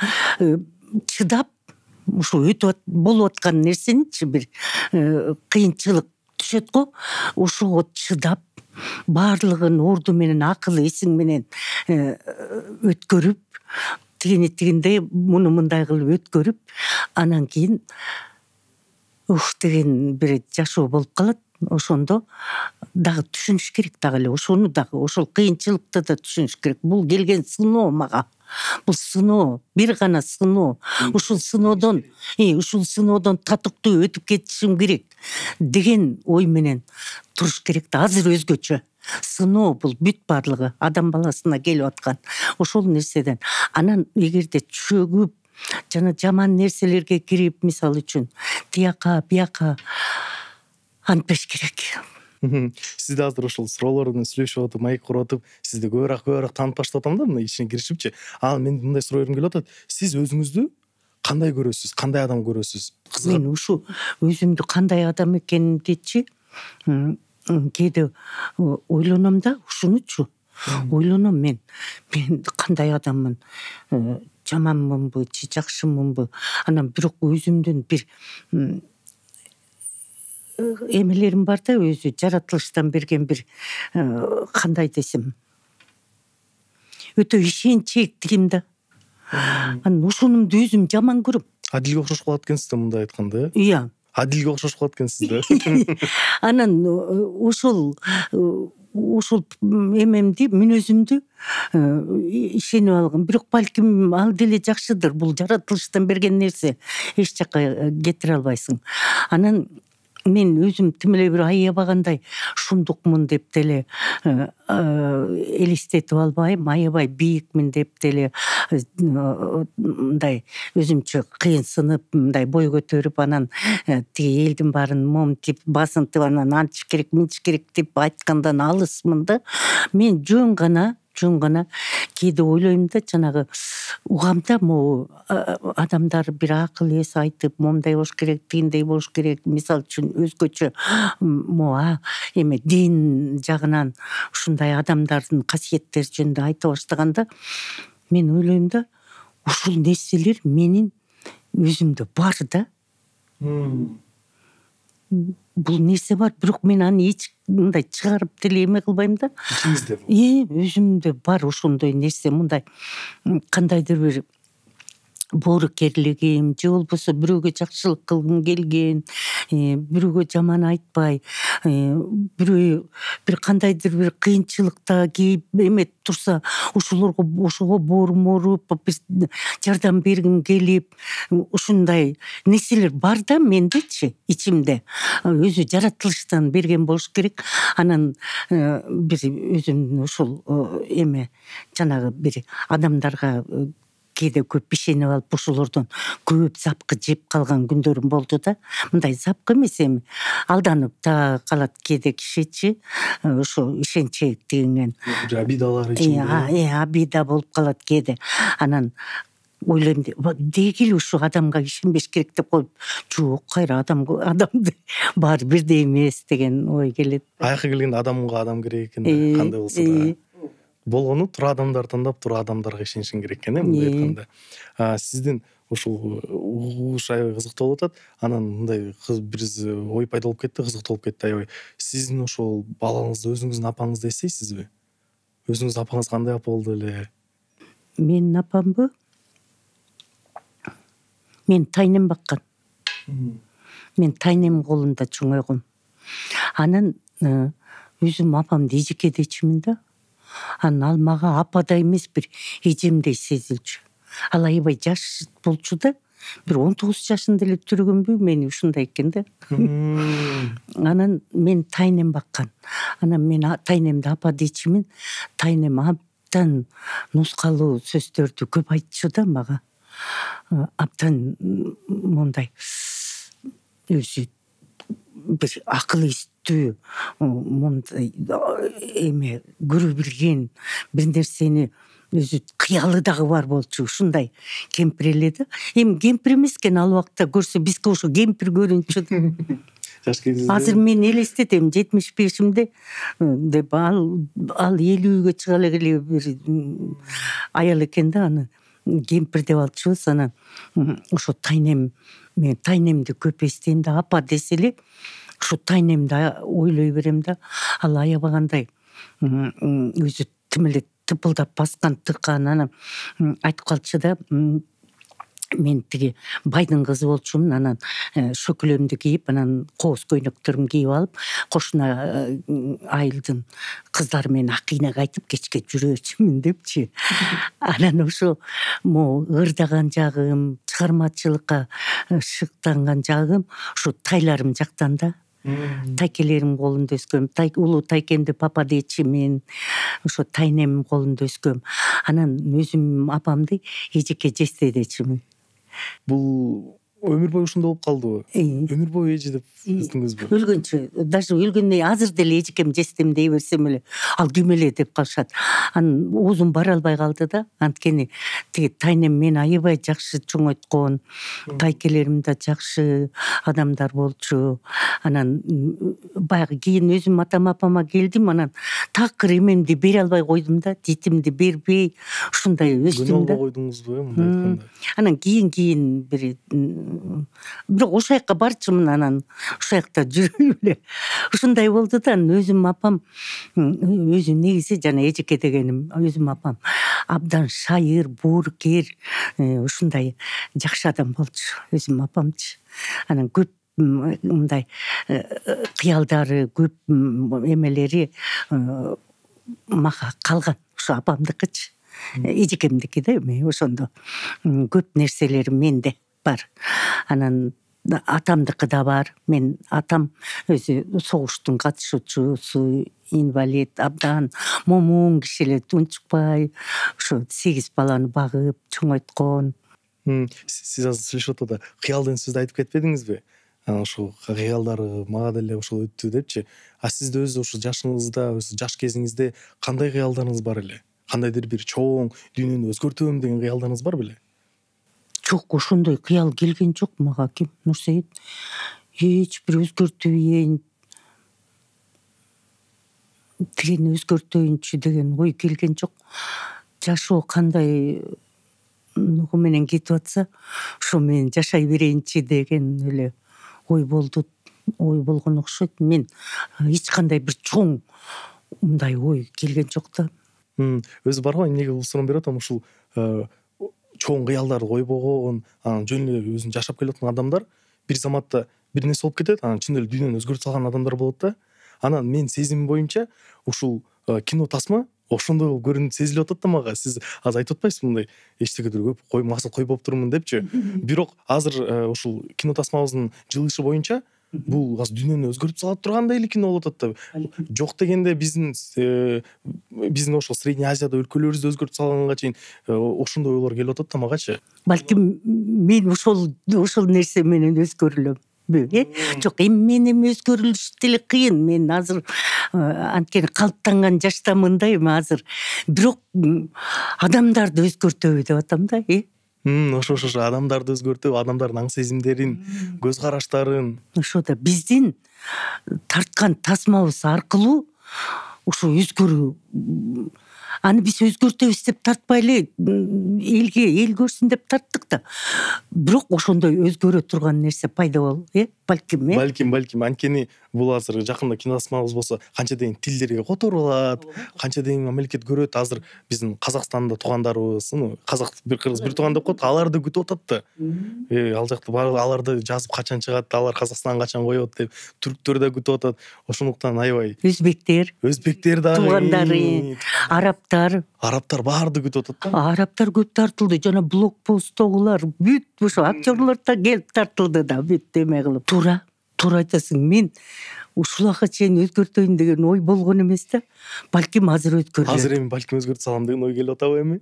чыдап, ушу болуп аткан нерсеничи бир кыйынчылык түшөт го, ошого чыдап баардыгын орду менен акыл эсиң менен өткөрүп, тигиндей муну мындай кылып өткөрүп, анан кийин деген бир жашоо болуп калат. Ошондо дагы түшүнүш керек дагы эле ошону дагы, ошол кыйынчылыкты да түшүнүш керек. Бул келген сыноо мага. Бул сыноо, бир гана сыноо. Ушул сыноодон татыктуу өтүп кетишим керек деген ой менен туруш керек да. Азыр өзгөчө. Сыноо бул бүт баардыгы адам баласына келип аткан. Ошол нерседен анан эгерде чөгүп жана жаман нерселерге кирип, мисалы үчүн тияка бияка антпеш керек. Сизде азыр ошол суроолордун сүйлөшүп атып, майк куруп атып, сизди көбүрөөк таанып баштап атам да, мына ичине киришипчи. Мен мындай суроо бергим келип атат. Сиз өзүңүздү кандай көрөсүз? Кандай адам көрөсүз? Мен ушу өзүмдү кандай адам экенимдичи кээде ойлоном да, ушунучу. Ойлоном мен кандай адаммын? Жаманмынбы, жакшымынбы? Анан бирок өзүмдүн бир эмелерим бар да, өзү жаратылыштан берген бир кандай десем, өтө ишенчээктигим да. Анан ошонумду өзүм жаман көрөм. Адилге окшош калат экенсиз да мындай айтканда. Iya. Адилге окшош калат экенсиз да. Анан ошол эмемди, мүнөзүмдү ишенип алган. Бирок балким ал деле жакшыдыр. Бул жаратылыштан берген нерсе. Эч жакка кетире албайсың. Анан мен өзүм тим эле бир аябагандай шундукмун деп деле элестетип албайм, аябай бийикмин деп деле мындай өзүмчө кыйынсынып, мындай бой көтөрүп, анан тиги элдин баарын момтип, басынтып, анан антиш керек, минтиш керек деп айткандан алысмын да. Мен жөн гана кээде ойлойм да, жанагы угамда могу адамдар бир акыл эс айтып, момундай болуш керек, тигиндей болуш керек, мисалы үчүн өзгөчө эме дин жагынан ушундай адамдардын касиеттери жөнүндө айта баштаганда, мен ойлойм да, ушул нерселер менин өзүмдө бар да. Бул нерсе бар, бирок мен аны эч мындай чыгарып деле эме кылбайм да. Ичиңизде бул. Өзүмдө бар ошондой нерсе, мындай кандайдыр бир боорукерлигим, же болбосо бирөөгө жакшылык кылгым келген, бирөөгө жаман айтпай, бирөө бир кандайдыр бир кыйынчылыкта кейип эме турса, ошого боорум ооруп, жардам бергим келип, ушундай нерселер бар да мендечи, ичимде. Өзү жаратылыштан берген болуш керек. Анан бир өзүмдүн ушул эме жанагы бир адамдарга кээде көп ишенип алып, ошолордон көп запкы жеп калган күндөрүм болду да. Мындай запкы эмес, эми алданып да калат кээде кишичи, ошо ишенчээктигиңен. Абидалар ичинде. Абида болуп калат кээде. Анан ойлойм, деги эле ушу адамга ишенбеш керек деп коюп, жок, кайра адамды баары бирдей эмес деген ой келет. Аякка келгенде адамга адам керек экен да, кандай болсо да. Болгону туура адамдар тандап, туура адамдарга ишенишиң керек экен, мындай айтканда. Сиздин ушул угуш аябай кызыктуу болуп атат. Анан мындай бир ой пайда болуп кетти, кызыктуу болуп кетти аябай. Сиздин ошол балаңызды өзүңүздүн апаңызды эстейсизби? Өзүңүздүн апаңыз кандай апа болду эле? Менин апамбы? Мен тайнем баккан. Мен тайнем колунда чоңойгом. Анан өзүм апамды эжекедечимин да. Анан ал мага ападай эмес, бир эжемдей сезилчү. Ал аябай жаш болчу да. Бир 19 жашында эле түргөнбү, мени ушундай экен да. Анан мен тайнем баккан. Анан мен тайнемди апа дейчимин. Тайнем абдан нускалуу сөздөрдү көп айтчу да мага. Абдан мондай өзү бир акыл эстүү, мондай эме көрө билген бир нерсени өзү кыялы дагы бар болчу. Ушундай кемпир эле да. Эми кемпир эмес экен ал убакта, көрсө бизге ошо кемпир көрүнчү да. жаш кезинде азыр мен элестетем 75-имде деп ал 50-ге чыга эле бир аял экен да, аны кемпир деп алчубуз. Анан ошо тайнем, мен тайнемди көп эстейм да, апа десе эле ушу тайнемди ойлой берем да, ал аябагандай өзү тим эле тыпылдап баскан тыккан. Анан айтып калчу да, мен тиги байдын кызы болчумун, анан шөкөлөмдү кийип, анан кооз көйнөктөрүмдү кийип алып, кошуна айылдын кыздары менен акыйнага айтып кечке жүрөчүмүн депчи. Анан ошо могу ырдаган жагым, чыгармачылыкка шыктанган жагым ушу тайларым жактан да. Тайкелерим колунда өскөм. Улуу тайкемди папа дейчи мен. Ошо тайнем колунда өскөм. Анан өзүм апамды эжеке жестедечимин. бул өмүр бою ушундай болуп калдыбы? Өмүр бою эже деп өстүңүзбү? Өлгөнчө, даже өлгөндөн азыр деле эжекем жестем дей берсем эле, ал ким эле деп калышат. Анан оозум бара албай калды да. Анткени тиги тайнем мени аябай жакшы чоңойткон, тайкелерим да жакшы адамдар болчу. Анан баягы кийин өзүм атам апама келдим, анан такыр эмемди бере албай койдум да, дитимди бербей ушундай өстүм да. Күнөө койдуңузбу мындай айтканда? Анан кийин бирок ошол жака барчумун, анан ошол жакта жүрүп эле ушундай болду да. Анан өзүм апам өзү негизи жана эжеке дегеним, өзүм апам абдан шайыр, боорукер, ушундай жакшы адам болчу өзүм апамчы. Анан көп мындай кыялдары, көп эмелери мага калган, ушу апамдыкычы. Эжекемдики да эми ошондо көп нерселери менде бар. Анан атамдыкы да бар. Мен атам өзү согуштун катышуучусу, инвалид, абдан момун киши эле, унчукпай ошо 8 баланы багып чоңойткон. Сиз азыр сүйлөшүп атат, кыялдын сөздү айтып кетпедиңизби? Анан ошол кыялдары мага деле ошол өттү депчи. А сизде өзү ошо жашыңызда, жаш кезиңизде кандай кыялдарыңыз бар эле? Кандайдыр бир чоң дүйнөнү өзгөртөм деген кыялдарыңыз бар беле? Жок, ошондой кыял келген жок мага. Ким Нурсейит эч бир өзгөртөйүн, тигини өзгөртөйүнчү деген ой келген жок. Жашоо кандай нугу менен кетип атса, ошо менен жашай берейинчи деген эле ой болду. Ой болгон окшойт. Мен эч кандай бир чоң мындай ой келген жок да. Өзү бар го, эмнеге бул суроону берип атам, ушул чоң кыялдарды койбогон, анан жөн эле өзүн жашап келаткан адамдар бир заматта бир нерсе болуп кетет, анан чын эле дүйнөнү өзгөртүп салган адамдар болот да. Анан мен сезимим боюнча ушул кино тасма ошондой болуп көрүнүп сезилип атат да мага. Сиз азыр айтып атпайсызбы мындай эчтекедир көп максат коюп болуптурмун депчи. Бирок азыр ушул кино тасмабыздын жылышы боюнча бул азыр дүйнөнү өзгөртүп сала тургандай эле кино болуп атат да. Жок дегенде биздин ошол Средний Азияда өлкөлөрүбүздү өзгөртүп салганга чейин ошондой ойлор келип атат да магачы. Балким мен ошол нерсе менен өзгөрүлөм. Жок, эми мен өзгөрүлүш деле кыйын. Мен азыр анткени калыптанган жаштамын да эми азыр. Бирок адамдарды өзгөртөбү деп атам да. Ошо адамдарды өзгөртүп, адамдардын аң сезимдерин, көз караштарын. Ошо да биздин тарткан тасмабыз аркылуу ушу өзгөрүү. Аны биз өзгөртөбүз деп тартпай эле эл көрсүн деп тарттык да. Бирок ошондой өзгөрө турган нерсе пайда болду, балким. Балким. Анткени бул азыр жакында кино тасмабыз болсо канча деген тилдерге которулат, канча деген мамлекет көрөт. Азыр биздин Казакстанда туугандарыбыз, казак бир кыргыз бир тууган деп коет, аларды күтүп атат да. Ал жакта аларды жазып качан чыгат, алар Казакстанга качан коет деп түрктөр да күтүп атат. Ошондуктан аябай өзбектер да, туугандары, арабтар баарды күтүп атат да. Арабтар көп тартылды, жана блокпосттогулар бүт ошо актерлор да келип тартылды да, бүт эме кылып. Туура айтасың. Мен ушулага чейин өзгөртөйүн деген ой болгон эмес да. Балким азыр өзгөрүлөт. Азыр эми балким өзгөртүп салам деген ой келип атабы эми?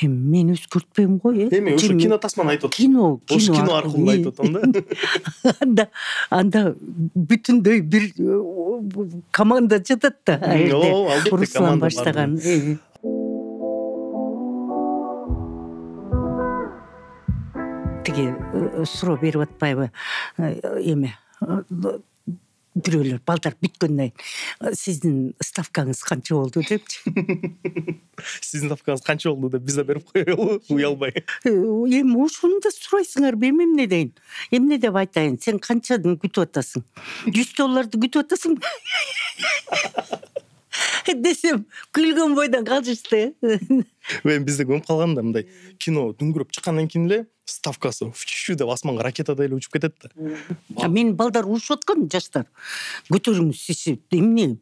Эми мен өзгөртпөйм го, Эми ошо кино тасманы айтып атам. Кино аркылуу айтып атам да. Анда бүтүндөй бир команда жатат да. Руслан баштаган. Тиги суроо берип атпайбы? Эме бирөөлөр балдар бүткөндөн кийин сиздин ставкаңыз канча болду депчи. Сиздин ставкаңыз канча болду деп биз да берип коелу, уялбай. Эми ошону да сурайсыңарбы, эми эмне дейин? Эмне деп айтайын? Сен канчадан күтүп атасың? $100 күтүп атасың? Десем, күлгөн бойдон калышты. Эми бизде көмүп калганда мындай кино дүңгүрөп чыккандан кийин эле ставкасы деп асманга ракетадай эле учуп кетет да. Мен балдар урушуп аткан, жаштар. Көтөрүңүз сиз эмне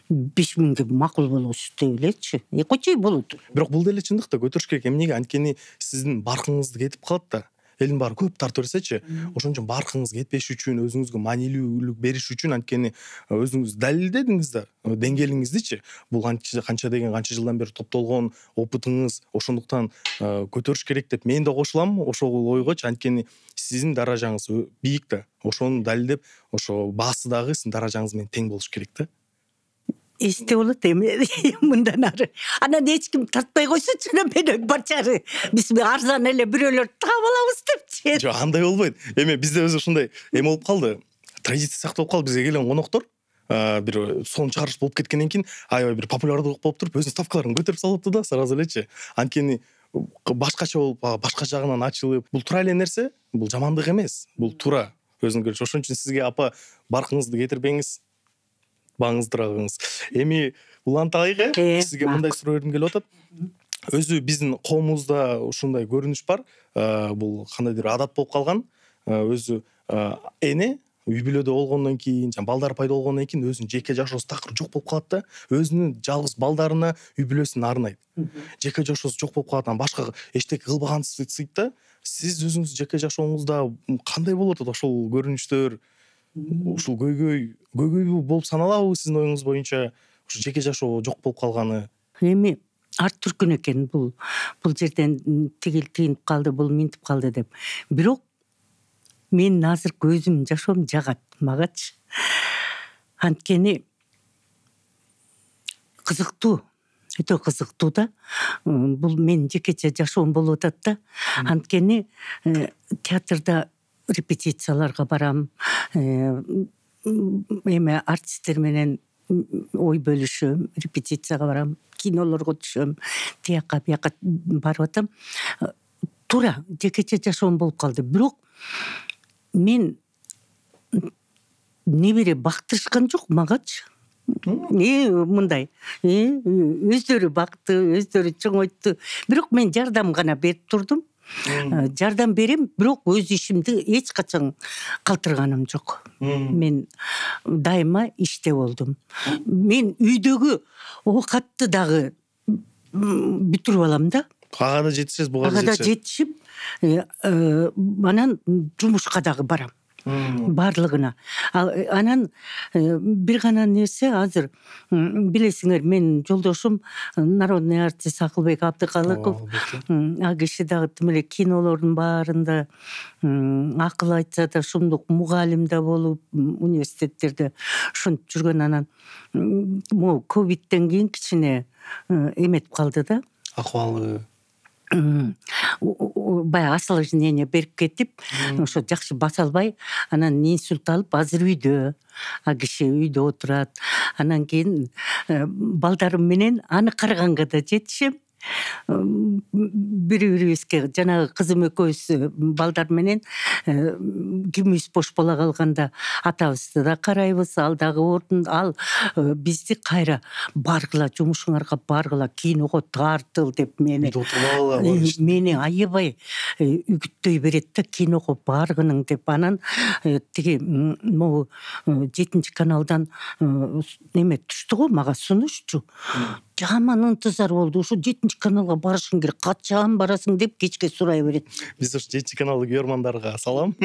5000 макул болосуз деп элечи. Койчой болот. Бирок бул деле чындык да, көтөрүш керек. Эмнеге? Анткени сиздин баркыңызды кетип калат да. Элдин баары көп тартып берсечи, ошон үчүн баркыңыз кетпеш үчүн, өзүңүзгө маанилүүлүк бериш үчүн анткени өзүңүз далилдедиңиз да, деңгээлиңиздичи. Бул канча жылдан бери топтолгон опытыңыз, ошондуктан көтөрүш керек деп мен да кошулам ошол ойгочу. Анткени сиздин даражаңыз бийик да. Ошону далилдеп, ошо баасы дагы сиздин даражаңыз менен тең болуш керек да. Эсте болот эми мындан ары. Анан эч ким тартпай койсочу, мен барчары биз арзан эле бирөөлөр таап алабыз депчи. Жок, андай болбойт. Эми бизде өзү ушундай эме болуп калды. Традиция сыяктуу болуп калды. Бизге келген коноктор бир сон чыгарыш болуп кеткенден кийин аябай бир популярдуу болуп туруп, өзүнүн ставкаларын көтөрүп салыптыр да сразу элечи. Анткени башкача болуп, башка жагынан ачылып, бул туура эле нерсе, бул жамандык эмес. Бул туура өзүңө көрүш. Ошон үчүн сизге апа баркыңызды кетирбеңиз. Баңыздырагыңыз. Эми улантайык, сизге мындай суроо бергим келип атат. Өзү биздин коомубузда ушундай көрүнүш бар. Бул кандайдыр адат болуп калган. Өзү эне үй бүлөдө болгондон кийин, балдар пайда болгондон кийин өзүнүн жеке жашоосу такыр жок болуп калат да. Өзүнүн жалгыз балдарына, үй бүлөсүнө арнайт. Жеке жашоосу жок болуп калат, башка эчтеке кылбаган сыйт да. Сиз өзүңүз жеке жашооңузда кандай болуп атат ошол көрүнүштөр? Ушул көйгөй болуп саналабы сиздин оюңуз боюнча? Ушу жеке жашоо жок болуп калганы. Эми ар түркүн экен бул жерден тигил тыйынып калды, бул минтип калды деп. Бирок мен азыркы өзүмдүн жашоом жагат магачы. Анткени кызыктуу, өтө кызыктуу да. Бул менин жекече жашоом болуп атат да. Анткени театрда репетицияларга барам, эме артисттер менен ой бөлүшөм, репетицияга барам, кинолорго түшөм, тияка бияка барып атам. Туура жекече жашоом болуп калды. Бирок мен небере бактырышкан жок магачы. Мындай. Өздөрү бакты, өздөрү чоңойтты. Бирок мен жардам гана берип турдум. Жардам берем, бирок өз ишимди эч качан калтырганым жок. Мен дайыма иште болдум. Мен үйдөгү оокатты дагы бүтүрүп алам да. Ага да жетишет, буга да жетишип, анан жумушка дагы барам. Барлыгына. Анан бир гана нерсе, азыр билесиңер, мен жолдошум народный артист Акылбек Абдыкалыков. А киши дагы тим эле кинолордун баарында акыл айтса да, шумдук мугалим да болуп, университеттерде ушинтип жүргөн. Анан могу ковидтен кийин кичине эметип калды да. Акыбалы. Баягы осложнение берип кетип, ошо жакшы баса албай, анан инсульт алып, азыр үйдө. А киши үйдө отурат. Анан кийин балдарым менен аны караганга да жетишем. Бири-бирибизге жанагы кызым экөөбүз балдар менен кимибиз бош бола калганда атабызды да карайбыз, ал дагы ордун, ал бизди кайра баргыла, жумушуңарга баргыла, киного тартыл деп мени аябай үгүттөй берет да, киного баргының деп. Анан тиги могу 7 каналдан неме түштү го, мага сунушту. Жаман ынтызар болду. Ушу 7 каналга барышың керек, качан барасың деп кечке сурай берет. Биз ушу 7 каналды көрмандарга салам.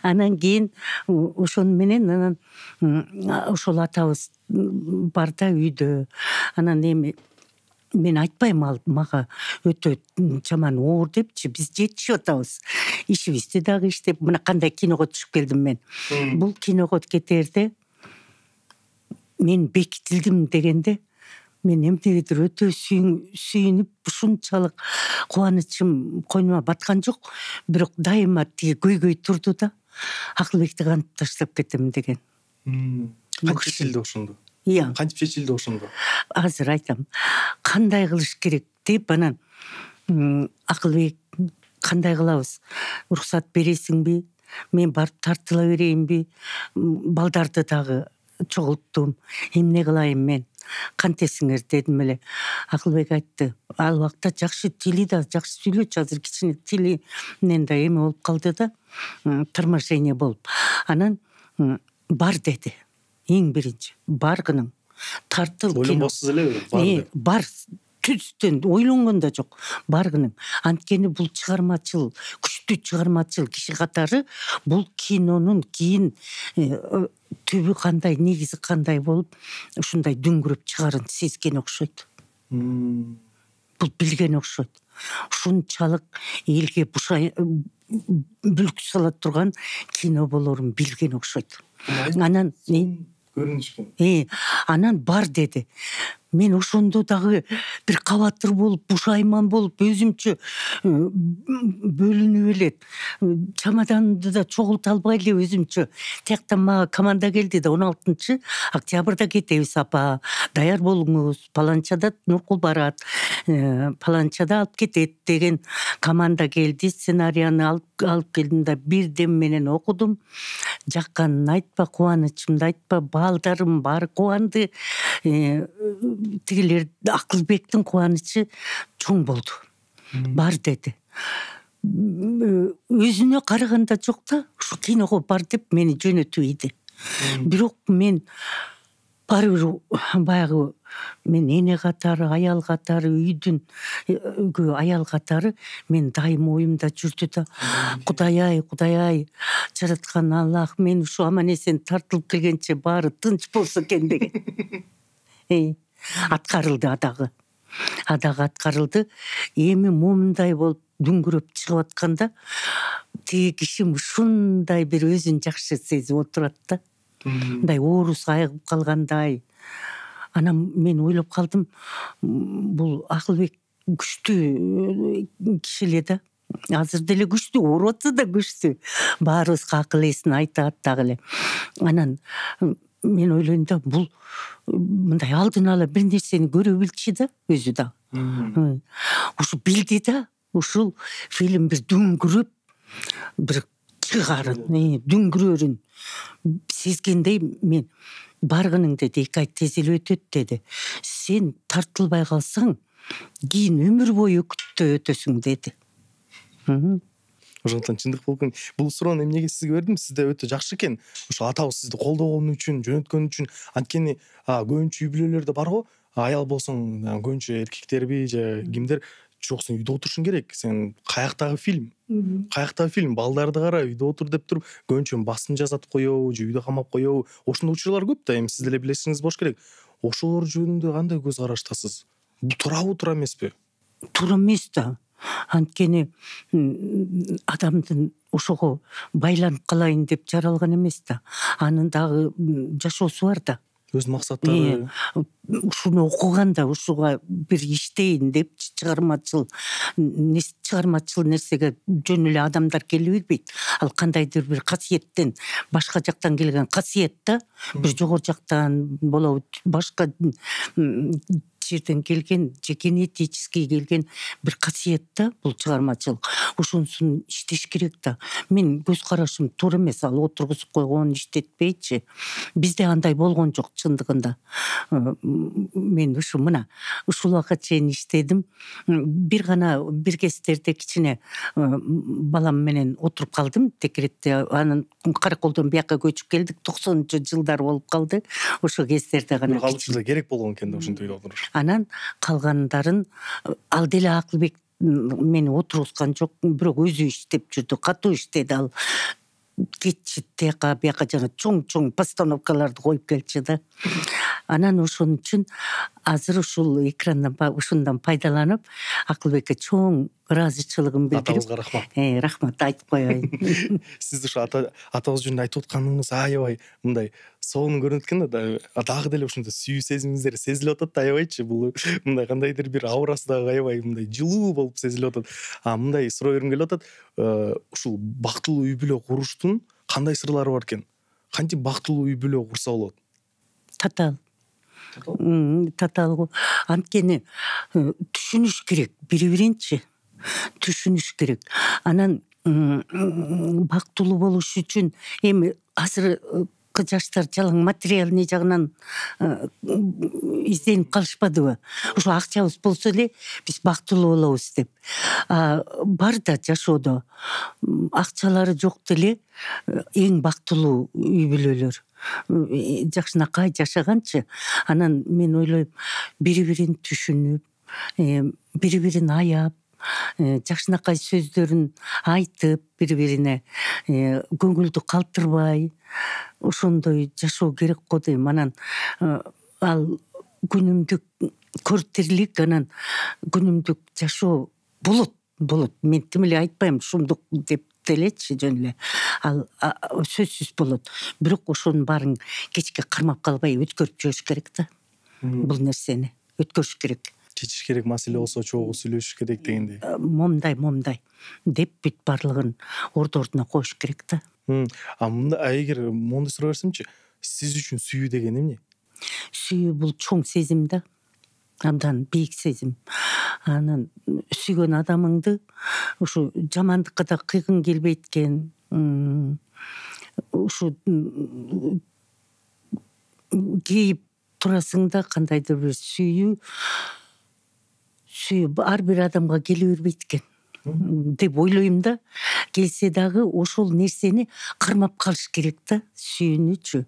Анан кийин ошону менен анан ошол атабыз бар да үйдө. Анан эми мен айтпайм, ал мага өтө жаман оор депчи, биз жетишип атабыз. Ишибизди дагы иштеп, мына кандай киного түшүп келдим мен. Бул киного кетерде мен бекитилдим дегенде, мен эмнегедир өтө сүйүнүп, ушунчалык кубанычым койнума баткан жок, бирок дайыма тиги көйгөй турду да. Акылбекти кантип таштап кетем деген. Кантип чечилди ошондо? Иә, Кантип чечилди ошондо? азыр айтам. Кандай кылыш керек деп анан Акылбек кандай кылабыз? Уруксат бересиңби? Мен барып тартыла берейинби? Балдарды дагы чогулттум. Эмне кылайын мен? Кантесиңер дедим эле. Акылбек айтты. Ал убакта жакшы тили да жакшы сүйлөчү, азыр кичине тилинен да эме болуп калды да, торможение болуп. Анан бар деди. Эң биринчи баргының. Тартыл кино. Ойлонбосуз элеби? Бар деп. Бар. Түздөн ойлонгон да жок. Баргының. Анткени бул чыгармачыл, күчтүү чыгармачыл киши катары бул кинонун кийин түбү кандай, негизи кандай болуп ушундай дүңгүрөп чыгарын сезген окшойт. Бул билген окшойт. Ушунчалык элге бүлк сала турган кино болорун билген окшойт. Анан көрүнүшкөн. Анан бар деди. Мен ошондо дагы бир кабатыр болуп, бушайман болуп, өзүмчө бөлүнүп элет. Чамаданды да чогулта албай эле өзүмчө. Тияктан мага команда келди да 16 октябрда кетебиз апа. Даяр болуңуз. Паланчада Нуркул барат. Паланчада алып кетет деген команда келди. Сценарийни алып келдим да бирден менен окудум. Жакканын айтпа, кубанычымды айтпа, балдарым баары кубанды. Тигилер Акылбектин кубанычы чоң болду. Бар деди. Өзүнө караганда жок да, ушу киного бар деп мени жөнөтүп ийди. Бирок мен баары бир баягы мен эне катары, аял катары, үйдүн аял катары мен дайым оюмда жүрдү да. Кудай-ай, жараткан Аллах мен ушу аман эсен тартылып келгенче баары тынч болсо экен деген. Аткарылды адагы. Адагы аткарылды. Эми момундай болуп дүңгүрөп чыгып атканда тиги кишим ушундай бир өзүн жакшы сезип отурат да. Мындай оорус айыгып калгандай. Анан мен ойлоп калдым, бул Акылбек күчтүү киши эле да. Азыр деле күчтүү, ооруп атса да күчтүү. Баарыбызга акыл эсин айтат дагы эле. Анан мен ойлойм да, бул мындай алдын ала бир нерсени көрө билчү да, өзү да. Ушу билди да, ушул фильм бир дүңгүрөп, бир чыгарын, дүңгүрөрүн сезгендей мен баргының деди, 2 ай тез эле өтөт деди. Сен тартылбай калсаң, кийин өмүр бою күттө өтөсүң деди. Ошондон чындык болуп, бул суроону эмнеге сизге бердим? Сизде өтө жакшы экен. Ошо атабыз сизди колдогон үчүн, жөнөткөн үчүн. Анткени көбүнчө үй бүлөлөрдө бар го, аял болсоң, көбүнчө эркектерби же кимдер, жок сен үйдө отурушуң керек. Сен каяктагы фильм? Каяктагы фильм? Балдарды кара, үйдө отур деп туруп, көбүнчө басым жасатып коебу, же үйдө камап коебу. Ошондой учурлар көп да, эми сиз деле билесиңиз болуш керек. Ошолор жөнүндө кандай көз караштасыз? Бул туурабы, туура эмеспи? Туура эмес да. Анткени адамдын ошого байланып калайын деп жаралган эмес да. Анын дагы жашоосу бар да. Өз максаттары. Ушуну окуганда ушуга бир иштейин деп чыгармачыл нерсеге жөн эле адамдар келе бербейт. Ал кандайдыр бир касиеттен, башка жактан келген касиет да, бир жогору жактан болобу, башка жерден келген, же генетический келген бир касиет да, бул чыгармачылык. Ошонусун иштеш керек да. Мен көз карашым туура эмес, ал отургузуп койгон, иштетпейчи. Бизде андай болгон жок чындыгында. Мен ушу мына ушул убакка чейин иштедим. Бир кездерде кичине балам менен отуруп калдым декретте. Анан Караколдон бияка көчүп келдик, 90-жылдар болуп калды. Ошол кездерде гана калышыбызга керек болгон экен да ошентип отуруш. Анан калгандарын ал деле Акылбек мени отургузган жок, бирок өзү иштеп жүрдү, катуу иштеди ал. Кетчи тияка бияка жана чоң постановкаларды коюп келчи да. Анан ошон үчүн азыр ушул экрандан ушундан пайдаланып Акылбекке чоң ыраазычылыгын билдирип. Атабызга рахмат. Рахмат айтып коеюн. Сиз ушу атабыз жөнүндө айтып атканыңыз аябай мындай сонун көрүнөт экен да. Дагы деле ушундай сүйүү сезимиңиздер сезилип атат да, аябайчы. Бул мындай кандайдыр бир аурасы дагы аябай мындай жылуу болуп сезилип атат. Мындай суроо бергим келип атат. Ушул бактылуу үй бүлө куруштун кандай сырлары бар экен? Кантип бактылуу үй бүлө курса болот? Татаал. Татаал го. Анткени түшүнүш керек, бири-биринчи. Түшүнүш керек. Анан бактылуу болуш үчүн эми азыркы жаштар жалаң материальный жагынан изденип калышпадыбы? Ошо акчабыз болсо эле биз бактылуу болобуз деп. Бар да жашоодо акчалары жок деле эң бактылуу үй бүлөлөр. Жакшынакай жашаганчы. Анан мен ойлойм, бири-бирин түшүнүп, бири-бирин аяп, жакшынакай сөздөрүн айтып, бири-бирине көңүлдү калтырбай, ошондой жашоо керек го дейм. Анан ал күнүмдүк көртирлик, анан күнүмдүк жашоо болот. Мен тим эле айтпайм шумдук деп делечи, жөн эле. Ал сөзсүз болот. Бирок ошонун баарын кечке кармап калбай өткөрүп жибериш керек да. Бул нерсени өткөрүш керек. Чечиш керек маселе болсо чогуу сүйлөшүш керек дегендей. Момдай деп бүт барлыгын ордуна коюш керек да. Эгер мондай суроо берсемчи, сиз үчүн сүйүү деген эмне? Сүйүү бул чоң сезим да. Абдан бийик сезим. Анан сүйгөн адамыңды ушу жамандыкка да кыйгың келбейт экен. Ушу кейип турасың да, кандайдыр бир сүйүү ар бир адамга келе бербейт экен деп ойлойм да. Келсе дагы ошол нерсени кармап калыш керек да, сүйүүнүчү.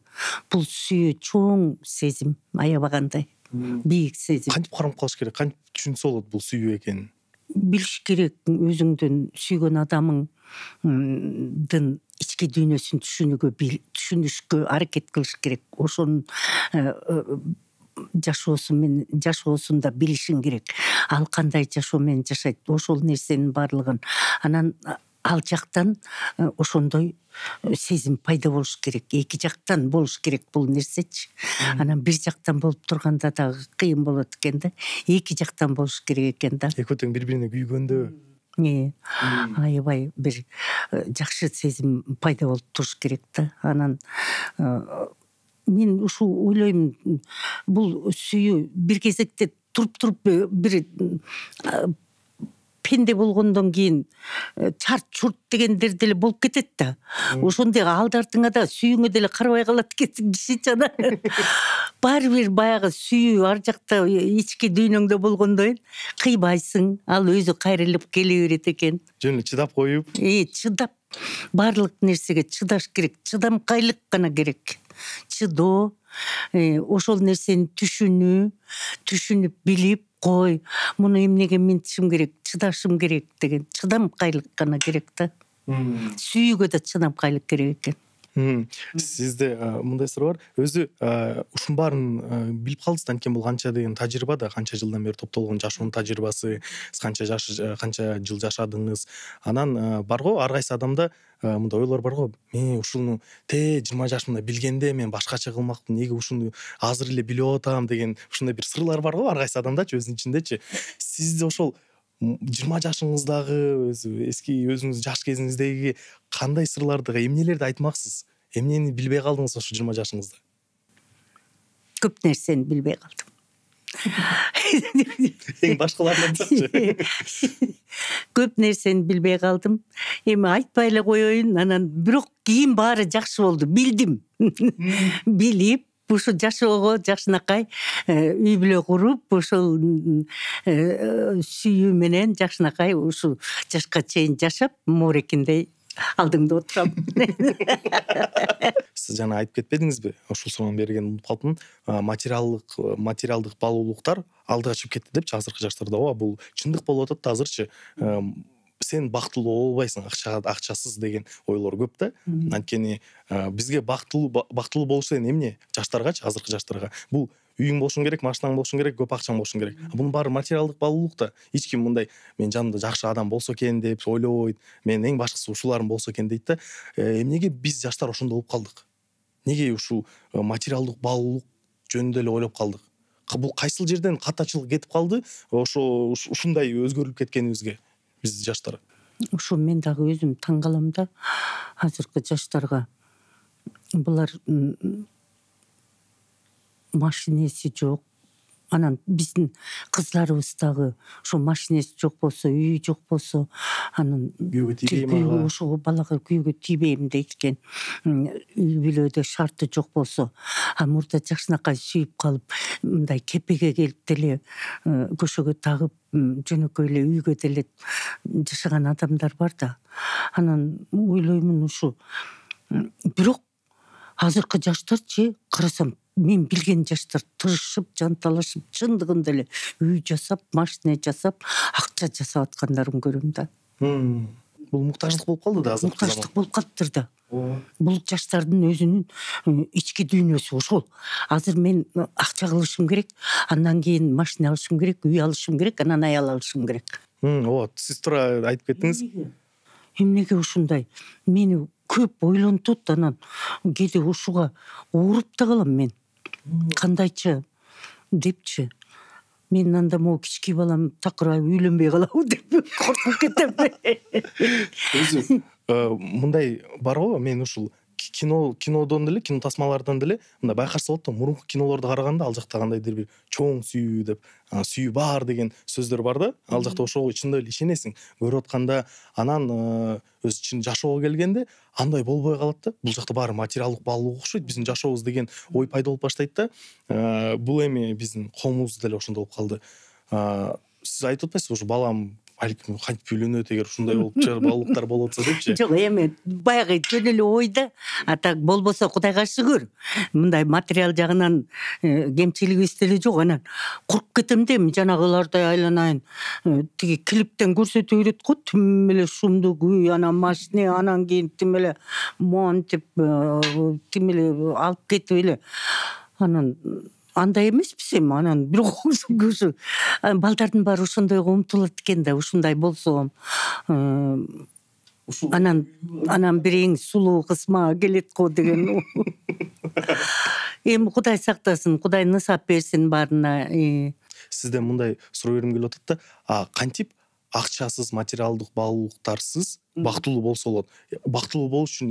Бул сүйүү чоң сезим, аябагандай. Бийик сезим. Кантип кармап калыш керек? Кантип түшүнсө болот бул сүйүү экенин? Билиш керек, өзүңдүн сүйгөн адамыңдын ички дүйнөсүн түшүнүшкө аракет кылыш керек. Ошонун жашоосунда билишиң керек. Ал кандай жашоо менен жашайт, ошол нерсенин баардыгын. Анан ал жактан ошондой сезим пайда болуш керек. Эки жактан болуш керек бул нерсечи. Анан бир жактан болуп турганда дагы кыйын болот экен да. Эки жактан болуш керек экен да. Экөө тең бири-бирине күйгөндө аябай бир жакшы сезим пайда болуп туруш керек да. Анан мен ушул ойлойм, бул сүйүү бир кезекте туруп бир пенде болгондон кийин чарт чурт дегендер деле болуп кетет да. Ошондой алдартыңа да сүйүүңө деле карабай калат экенсиң кишиче да. Баары бир баягы сүйүү ар жакта ички дүйнөңдө болгондон кыйбайсың, ал өзү кайрылып келе берет экен. Жөн эле чыдап коюп. Чыдап, баардык нерсеге чыдаш керек, чыдамкайлык гана керек. Чыдоо, ошол нерсени түшүнүп билип, кой, муну эмнеге мынтишим керек, чыдашым керек деген чыдамкайлык гана керек да. Сүйүүгө да чыдамкайлык керек экен. Сизде мындай суроо бар. Өзү ушунун баарын билип калдыңыз, анткени бул канча деген тажрыйба да, канча жылдан бери топтолгон жашоонун тажрыйбасы, сиз канча жыл жашадыңыз. Анан бар го ар кайсы адамда мындай ойлор бар го. Мен ушуну 20 жашымда билгенде мен башкача кылмакмын, неге ушуну азыр эле билип атам деген ушундай бир сырлар бар го ар кайсы адамдачы, өзүнүн ичиндечи. Сизде ошол 20 жашыңыздагы эски өзүңүз жаш кезиңиздеги кандай сырларды, эмнелерди айтмаксыз? Эмнени билбей калдыңыз ошо 20 жашыңызда? Көп нерсени билбей калдым. Эң башкалардан айтсачы. Көп нерсени билбей калдым. Эми айтпай эле коеюн, анан бирок кийин баары жакшы болду. Билдим. Билип, ушу жашоого жакшынакай үй бүлө куруп, ошол сүйүү менен жакшынакай ушу жашка чейин жашап, моорекиндей алдыңда отурам. Сиз жана айтып кетпедиңизби? Ушул суроону берген унутуп калдым. Материалдык баалуулуктар алдыга чыгып кетти депчи азыркы жаштарда. Ооба, бул чындык болуп атат да азырчы. Сен бактылуу болбойсуң акчасыз деген ойлор көп да. Анткени бизге бактылуу болуш деген эмне? Жаштаргачы, азыркы жаштарга бул үйүң болушуң керек, машинаң болушуң керек, көп акчаң болушуң керек. Бунун баары материалдык баалуулук да. Эч ким мындай мен жанымда жакшы адам болсо экен деп ойлобойт. Мен эң башкысы ушуларым болсо экен дейт да. Эмнеге биз жаштар ошондо болуп калдык? Неге ушул материалдык баалуулук жөнүндө эле ойлоп калдык? Бул кайсыл жерден катачылык кетип калды? Ошо ушундай өзгөрүлүп кеткенибизге биз жаштар. Ошо мен дагы өзүм таң калам да, азыркы жаштарга булар машинеси жок. Анан биздин кызларыбыз дагы ошо машинеси жок болсо, үйү жок болсо, анан Күйөөгө тийбейм ага. ошо балага күйөөгө тийбейм дейт экен. Үй бүлөдө шарты жок болсо, а мурда жакшынакай сүйүп калып, мындай кепеге келип деле көшөгө тагып, жөнөкөй эле үйгө деле жашаган адамдар бар да. Анан ойлоймун ушу. Бирок азыркы жаштарчы карасам, мен билген жаштар тырышып, жанталашып, чындыгында эле үй жасап, машина жасап, акча жасап аткандарын көрөм да. Бул муктаждык болуп калды да азыр. Муктаждык болуп калыптыр да. Бул жаштардын өзүнүн ички дүйнөсү ошол. Азыр мен акча кылышым керек, андан кийин машина алышым керек, үй алышым керек, анан аял алышым керек. Вот, сиз туура айтып кеттиңиз. Эмнеге ушундай? Мени көп ойлонтот, анан кээде ушуга ооруп да калам мен. Кандайчы депчи. Мен анда могу кички балам такырайып үйлөнбөй калабы деп коркуп кетем. Өзү мындай бар го, мен ушул кинодон деле, кино тасмалардан деле мындай байкашса болот да, мурунку кинолорду караганда ал жакта кандайдыр бир чоң сүйүү деп, сүйүү бар деген сөздөр бар да. Ал жакта ошого чындап эле ишенесиң, көрүп атканда. Анан өз чын жашоого келгенде андай болбой калат да. Бул жакта баары материалдык баалуу окшойт, биздин жашообуз деген ой пайда болуп баштайт да. Бул эми биздин коомубузда деле ошондой болуп калды. Сиз айтып атпайсызбы, ушу балам балким кантип үйлөнөт, эгер ушундай баалуулуктар болуп атса депчи? Жок, эми баягы жөн эле ойда, а так болбосо Кудайга шүгүр. Мындай материал жагынан кемчилигибиз деле жок. Анан коркуп кетем да, эми жанагылардай айланайын. Тиги клиптен көрсөтө берет го, тим эле шумдук үй, анан машина, анан кийин тим эле монтип, тим эле алып кетип эле. Анан андай эмеспиз эми, анан бирок ушу балдардын баары ошондойго умтулат экен да, ушундай болсо. Анан бир эң сулуу кыз мага келет го деген. Эми Кудай сактасын, Кудай нысап берсин баарына. Сизден мындай суроо бергим келип атат да, кантип акчасыз, материалдык баалуулуктарсыз бактылуу болсо болот? Бактылуу болуш үчүн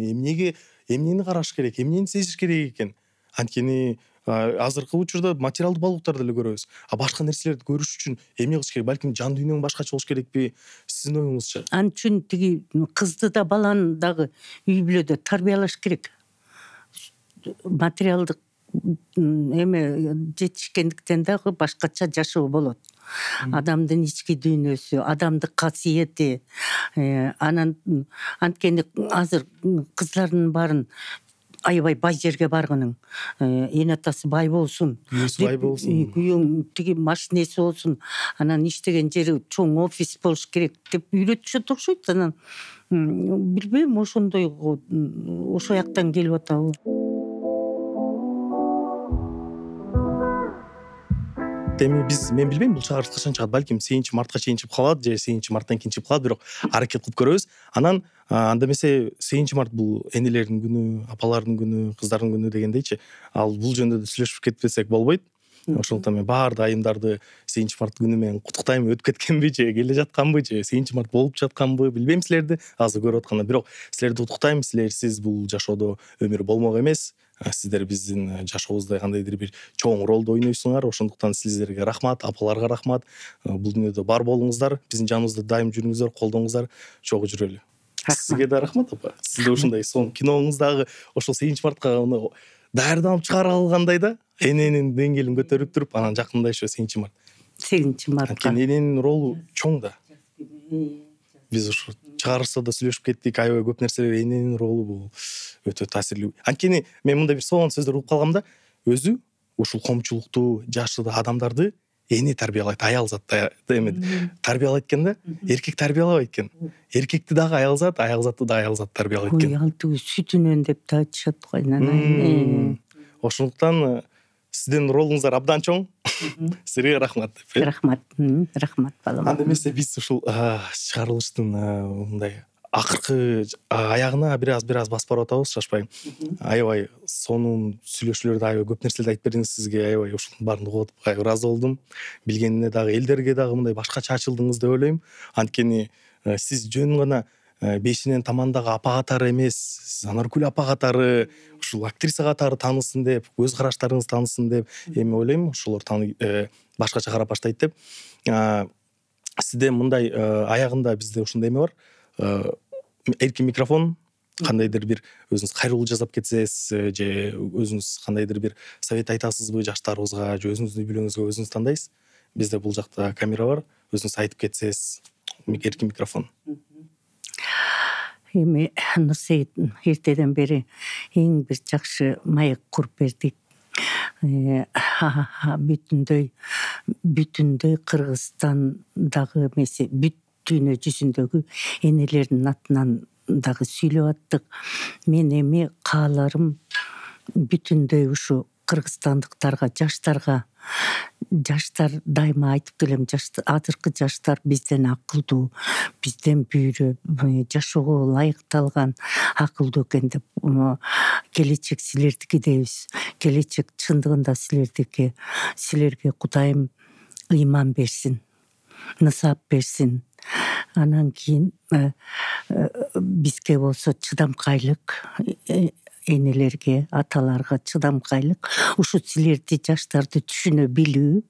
эмнени караш керек, эмнени сезиш керек экен? Анткени азыркы учурда материалдык баалуулуктарды деле көрөбүз. Башка нерселерди көрүш үчүн эмне кылыш керек? Балким жан дүйнөң башкача болуш керекпи? Сиздин оюңузча? Ал үчүн тиги кызды да баланы дагы үй бүлөдө тарбиялаш керек. Материалдык эме жетишкендиктен дагы башкача жашоо болот. Адамдын ички дүйнөсү, адамдык касиети. Анан анткени азыр кыздардын баарын аябай бай жерге баргының, эн атасы бай болсун, Күйөөсү бай болсун, күйөөң тиги машинеси болсун, анан иштеген жери чоң офис болуш керек деп үйрөтүшөт окшойт. Анан билбейм, ошондойго ошо жактан келип атабы. Эми мен билбейм, бул чыгарылыш качан чыгат, балким 8-мартка чейин чыгып калат же 8-марттан кийин чыгып калат, бирок аракет кылып көрөбүз. Анан анда эмесе 8-март бул энелердин күнү, апалардын күнү, кыздардын күнү дегендейчи. Ал бул жөнүндө да сүйлөшүп кетпесек болбойт. Ошондуктан мен баардык айымдарды 8-март күнү менен куттуктайм. Өтүп кеткенби же келе жатканбы же 8-март болуп жатканбы билбейм силерди азыр көрүп атканда, бирок силерди куттуктайм. Сиз бул жашоодо өмүр болмок эмес. Сиздер биздин жашообузда кандайдыр бир чоң ролду ойнойсуңар. Ошондуктан сиздерге рахмат, апаларга рахмат. Бул дүйнөдө бар болуңуздар, биздин жаныбызда дайым жүрүңүздөр, колдоңуздар, чогуу жүрөлү. Сизге да рахмат, апа. Сизде ушундай сонун киноңуздагы ошол 8-мартка даярданып чыгара алгандай да, эненин деңгээлин көтөрүп туруп, анан жакындайшы 8-март. 8-мартка. Анткени эненин ролу чоң да. Биз ушу чыгарышта да сүйлөшүп кеттик, аябай көп нерселер, эненин ролу бул өтө таасирлүү. Анткени мен мындай бир сонун сөздөр угуп калгам да, өзү ушул коомчулукту, жашты адамдарды эне тарбиялайт, аял зат эме тарбиялайт экен да, эркек тарбиялабайт экен. Эркекти дагы аял затты да аял зат тарбиялайт экен. Ал тиги сүтүнөн деп да айтышат го. Ошондуктан сиздин ролуңуздар абдан чоң. Сизге рахмат. Рахмат, рахмат балам. Анда эмесе биз ушул чыгарылыштын мындай акыркы аягына бир аз басып барып атабыз, шашпай. Аябай сонун сүйлөшүүлөрдү, аябай көп нерселерди айтып бердиңиз. Сизге аябай ушунун баарын угуп аябай ыраазы болдум. Билгенине дагы элдерге дагы мындай башкача ачылдыңыз деп ойлойм. Анткени сиз жөн гана бешинен тамандагы апа катары эмес, сиз Анаркүл апа катары, ушул актриса катары таанылсын деп, көз караштарыңыз таанылсын деп, эми ойлойм ошолор башкача карап баштайт деп. Сизде мындай аягында бизде ушундай эме бар. Эркин микрофон, кандайдыр бир өзүңүз кайрылуу жасап кетсеңиз же өзүңүз кандайдыр бир совет айтасызбы жаштарыбызга же өзүңүздүн үй бүлөңүзгө өзүңүз тандайсыз. Бизде бул жакта камера бар, өзүңүз айтып кетсеңиз, эркин микрофон. Эми Нурсейит эртеден бери эң бир жакшы маек куруп бердик. Бүтүндөй Кыргызстандагы эмеси, бүт дүйнө жүзүндөгү энелердин атынан дагы сүйлөп аттык. Мен эми кааларым бүтүндөй ушу кыргызстандыктарга, жаштар дайыма айтып келем, азыркы жаштар бизден акылдуу, бизден бүйрө, жашоого ылайыкталган, акылдуу экен деп. Келечек силердики дейбиз. Келечек чындыгында силердики. Силерге Кудайым ыйман берсин, нысап берсин. Анан кийин бизге болсо чыдамкайлык, энелерге, аталарга чыдамкайлык, ушу силерди жаштарды түшүнө билүү,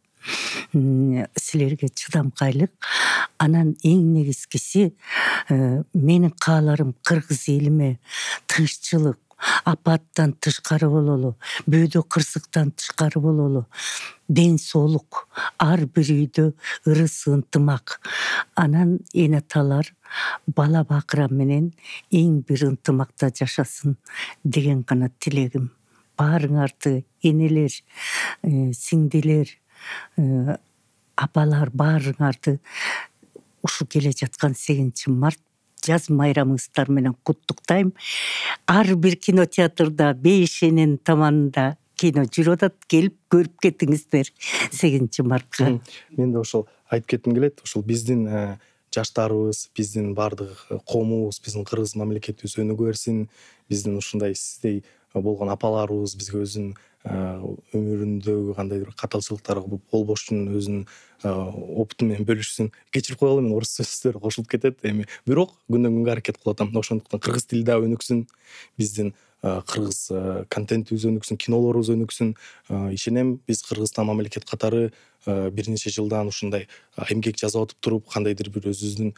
силерге чыдамкайлык. Анан эң негизгиси менин кааларым кыргыз элиме тынччылык, апаттан тышкары бололу, бөөдө кырсыктан тышкары бололу, ден соолук, ар бир үйдө ырыс ынтымак. Анан энаталар бала бакыра менен эң бир ынтымакта жашасын деген гана тилегим. Баарыңарды, энелер, сиңдилер, апалар, баарыңарды ушу келе жаткан 8 март жаз майрамыңыздар менен куттуктайм. Ар бир кинотеатрда, Бейшенин таманында кино жүрүп атат, келип көрүп кетиңиздер 8 мартка. Мен да ошол айтып кетким келет. Ошол биздин жаштарыбыз, биздин баардык коомубуз, биздин кыргыз мамлекетибиз өнүгө берсин. Биздин ушундай сиздей болгон апаларыбыз бизге өзүнүн өмүрүндөгү кандайдыр каталчылыктар болбош үчүн өзүнүн опыту менен бөлүшсүн. Кечирип койгула, мен орус сөздөр кошулуп кетет. Эми бирок күндөн күнгө аракет кылып атам. Ошондуктан кыргыз тили да өнүксүн, биздин кыргыз контентибиз өнүксүн, кинолорубуз өнүксүн. Ишенем, биз Кыргызстан мамлекет катары бир нече жылдан ушундай эмгек жасап атып туруп, кандайдыр бир өзүбүздүн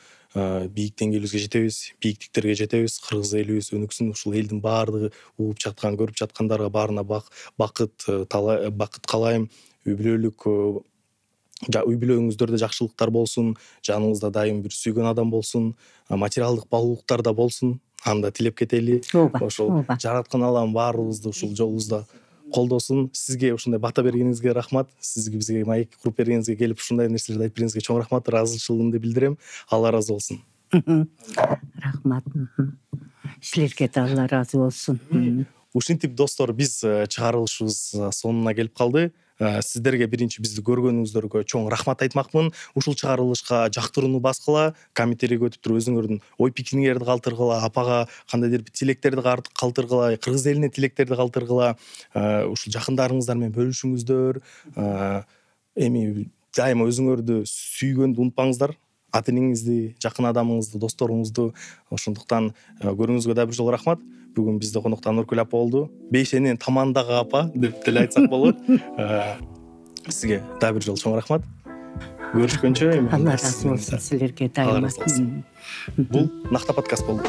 бийик деңгээлибизге жетебиз, бийиктиктерге жетебиз. Кыргыз элибиз өнүксүн, ушул элдин баардыгы угуп жаткан, көрүп жаткандарга баарына бакыт каалайм. Үй бүлөңүздөрдө жакшылыктар болсун, жаныңызда дайым бир сүйгөн адам болсун, материалдык баалуулуктар да болсун. Анда тилеп кетели. Ошол жараткан Аллам баарыбызды ушул жолубузда колдосун. Сизге ушундай бата бергениңизге рахмат. Сизге бизге маек куруп бергениңизге, келип ушундай нерселерди айтып бергениңизге чоң рахмат. Ыраазычылыгымды билдирем. Алла ыраазы болсун. Рахмат. Силерге да Алла ыраазы болсун. Ушинтип достор, биз чыгарылышыбыз сонуна келип калды. Сиздерге биринчи бизди көргөнүңүздөргө чоң рахмат айтмакмын. Ушул чыгарылышка жактырууну баскыла, комментарийге өтүп туруп өзүңөрдүн ой пикириңерди калтыргыла, апага кандайдыр бир тилектерди калтыргыла, кыргыз элине тилектерди калтыргыла, ушул жакындарыңыздар менен бөлүшүңүздөр. Эми дайыма өзүңөрдү сүйгөндү унутпаңыздар. Ата энеңизди, жакын адамыңызды, досторуңузду. Ошондуктан көрүүңүзгө да бир жолу рахмат. Бүгүн бизде конокто Анаркүл апа болду. Бейшенин тамандагы апа деп деле айтсак болот. Сизге да бир жолу чоң рахмат. Көрүшкөнчө. Алла ыраазы болсун силерге дайыма. Бул Накта подкаст болду.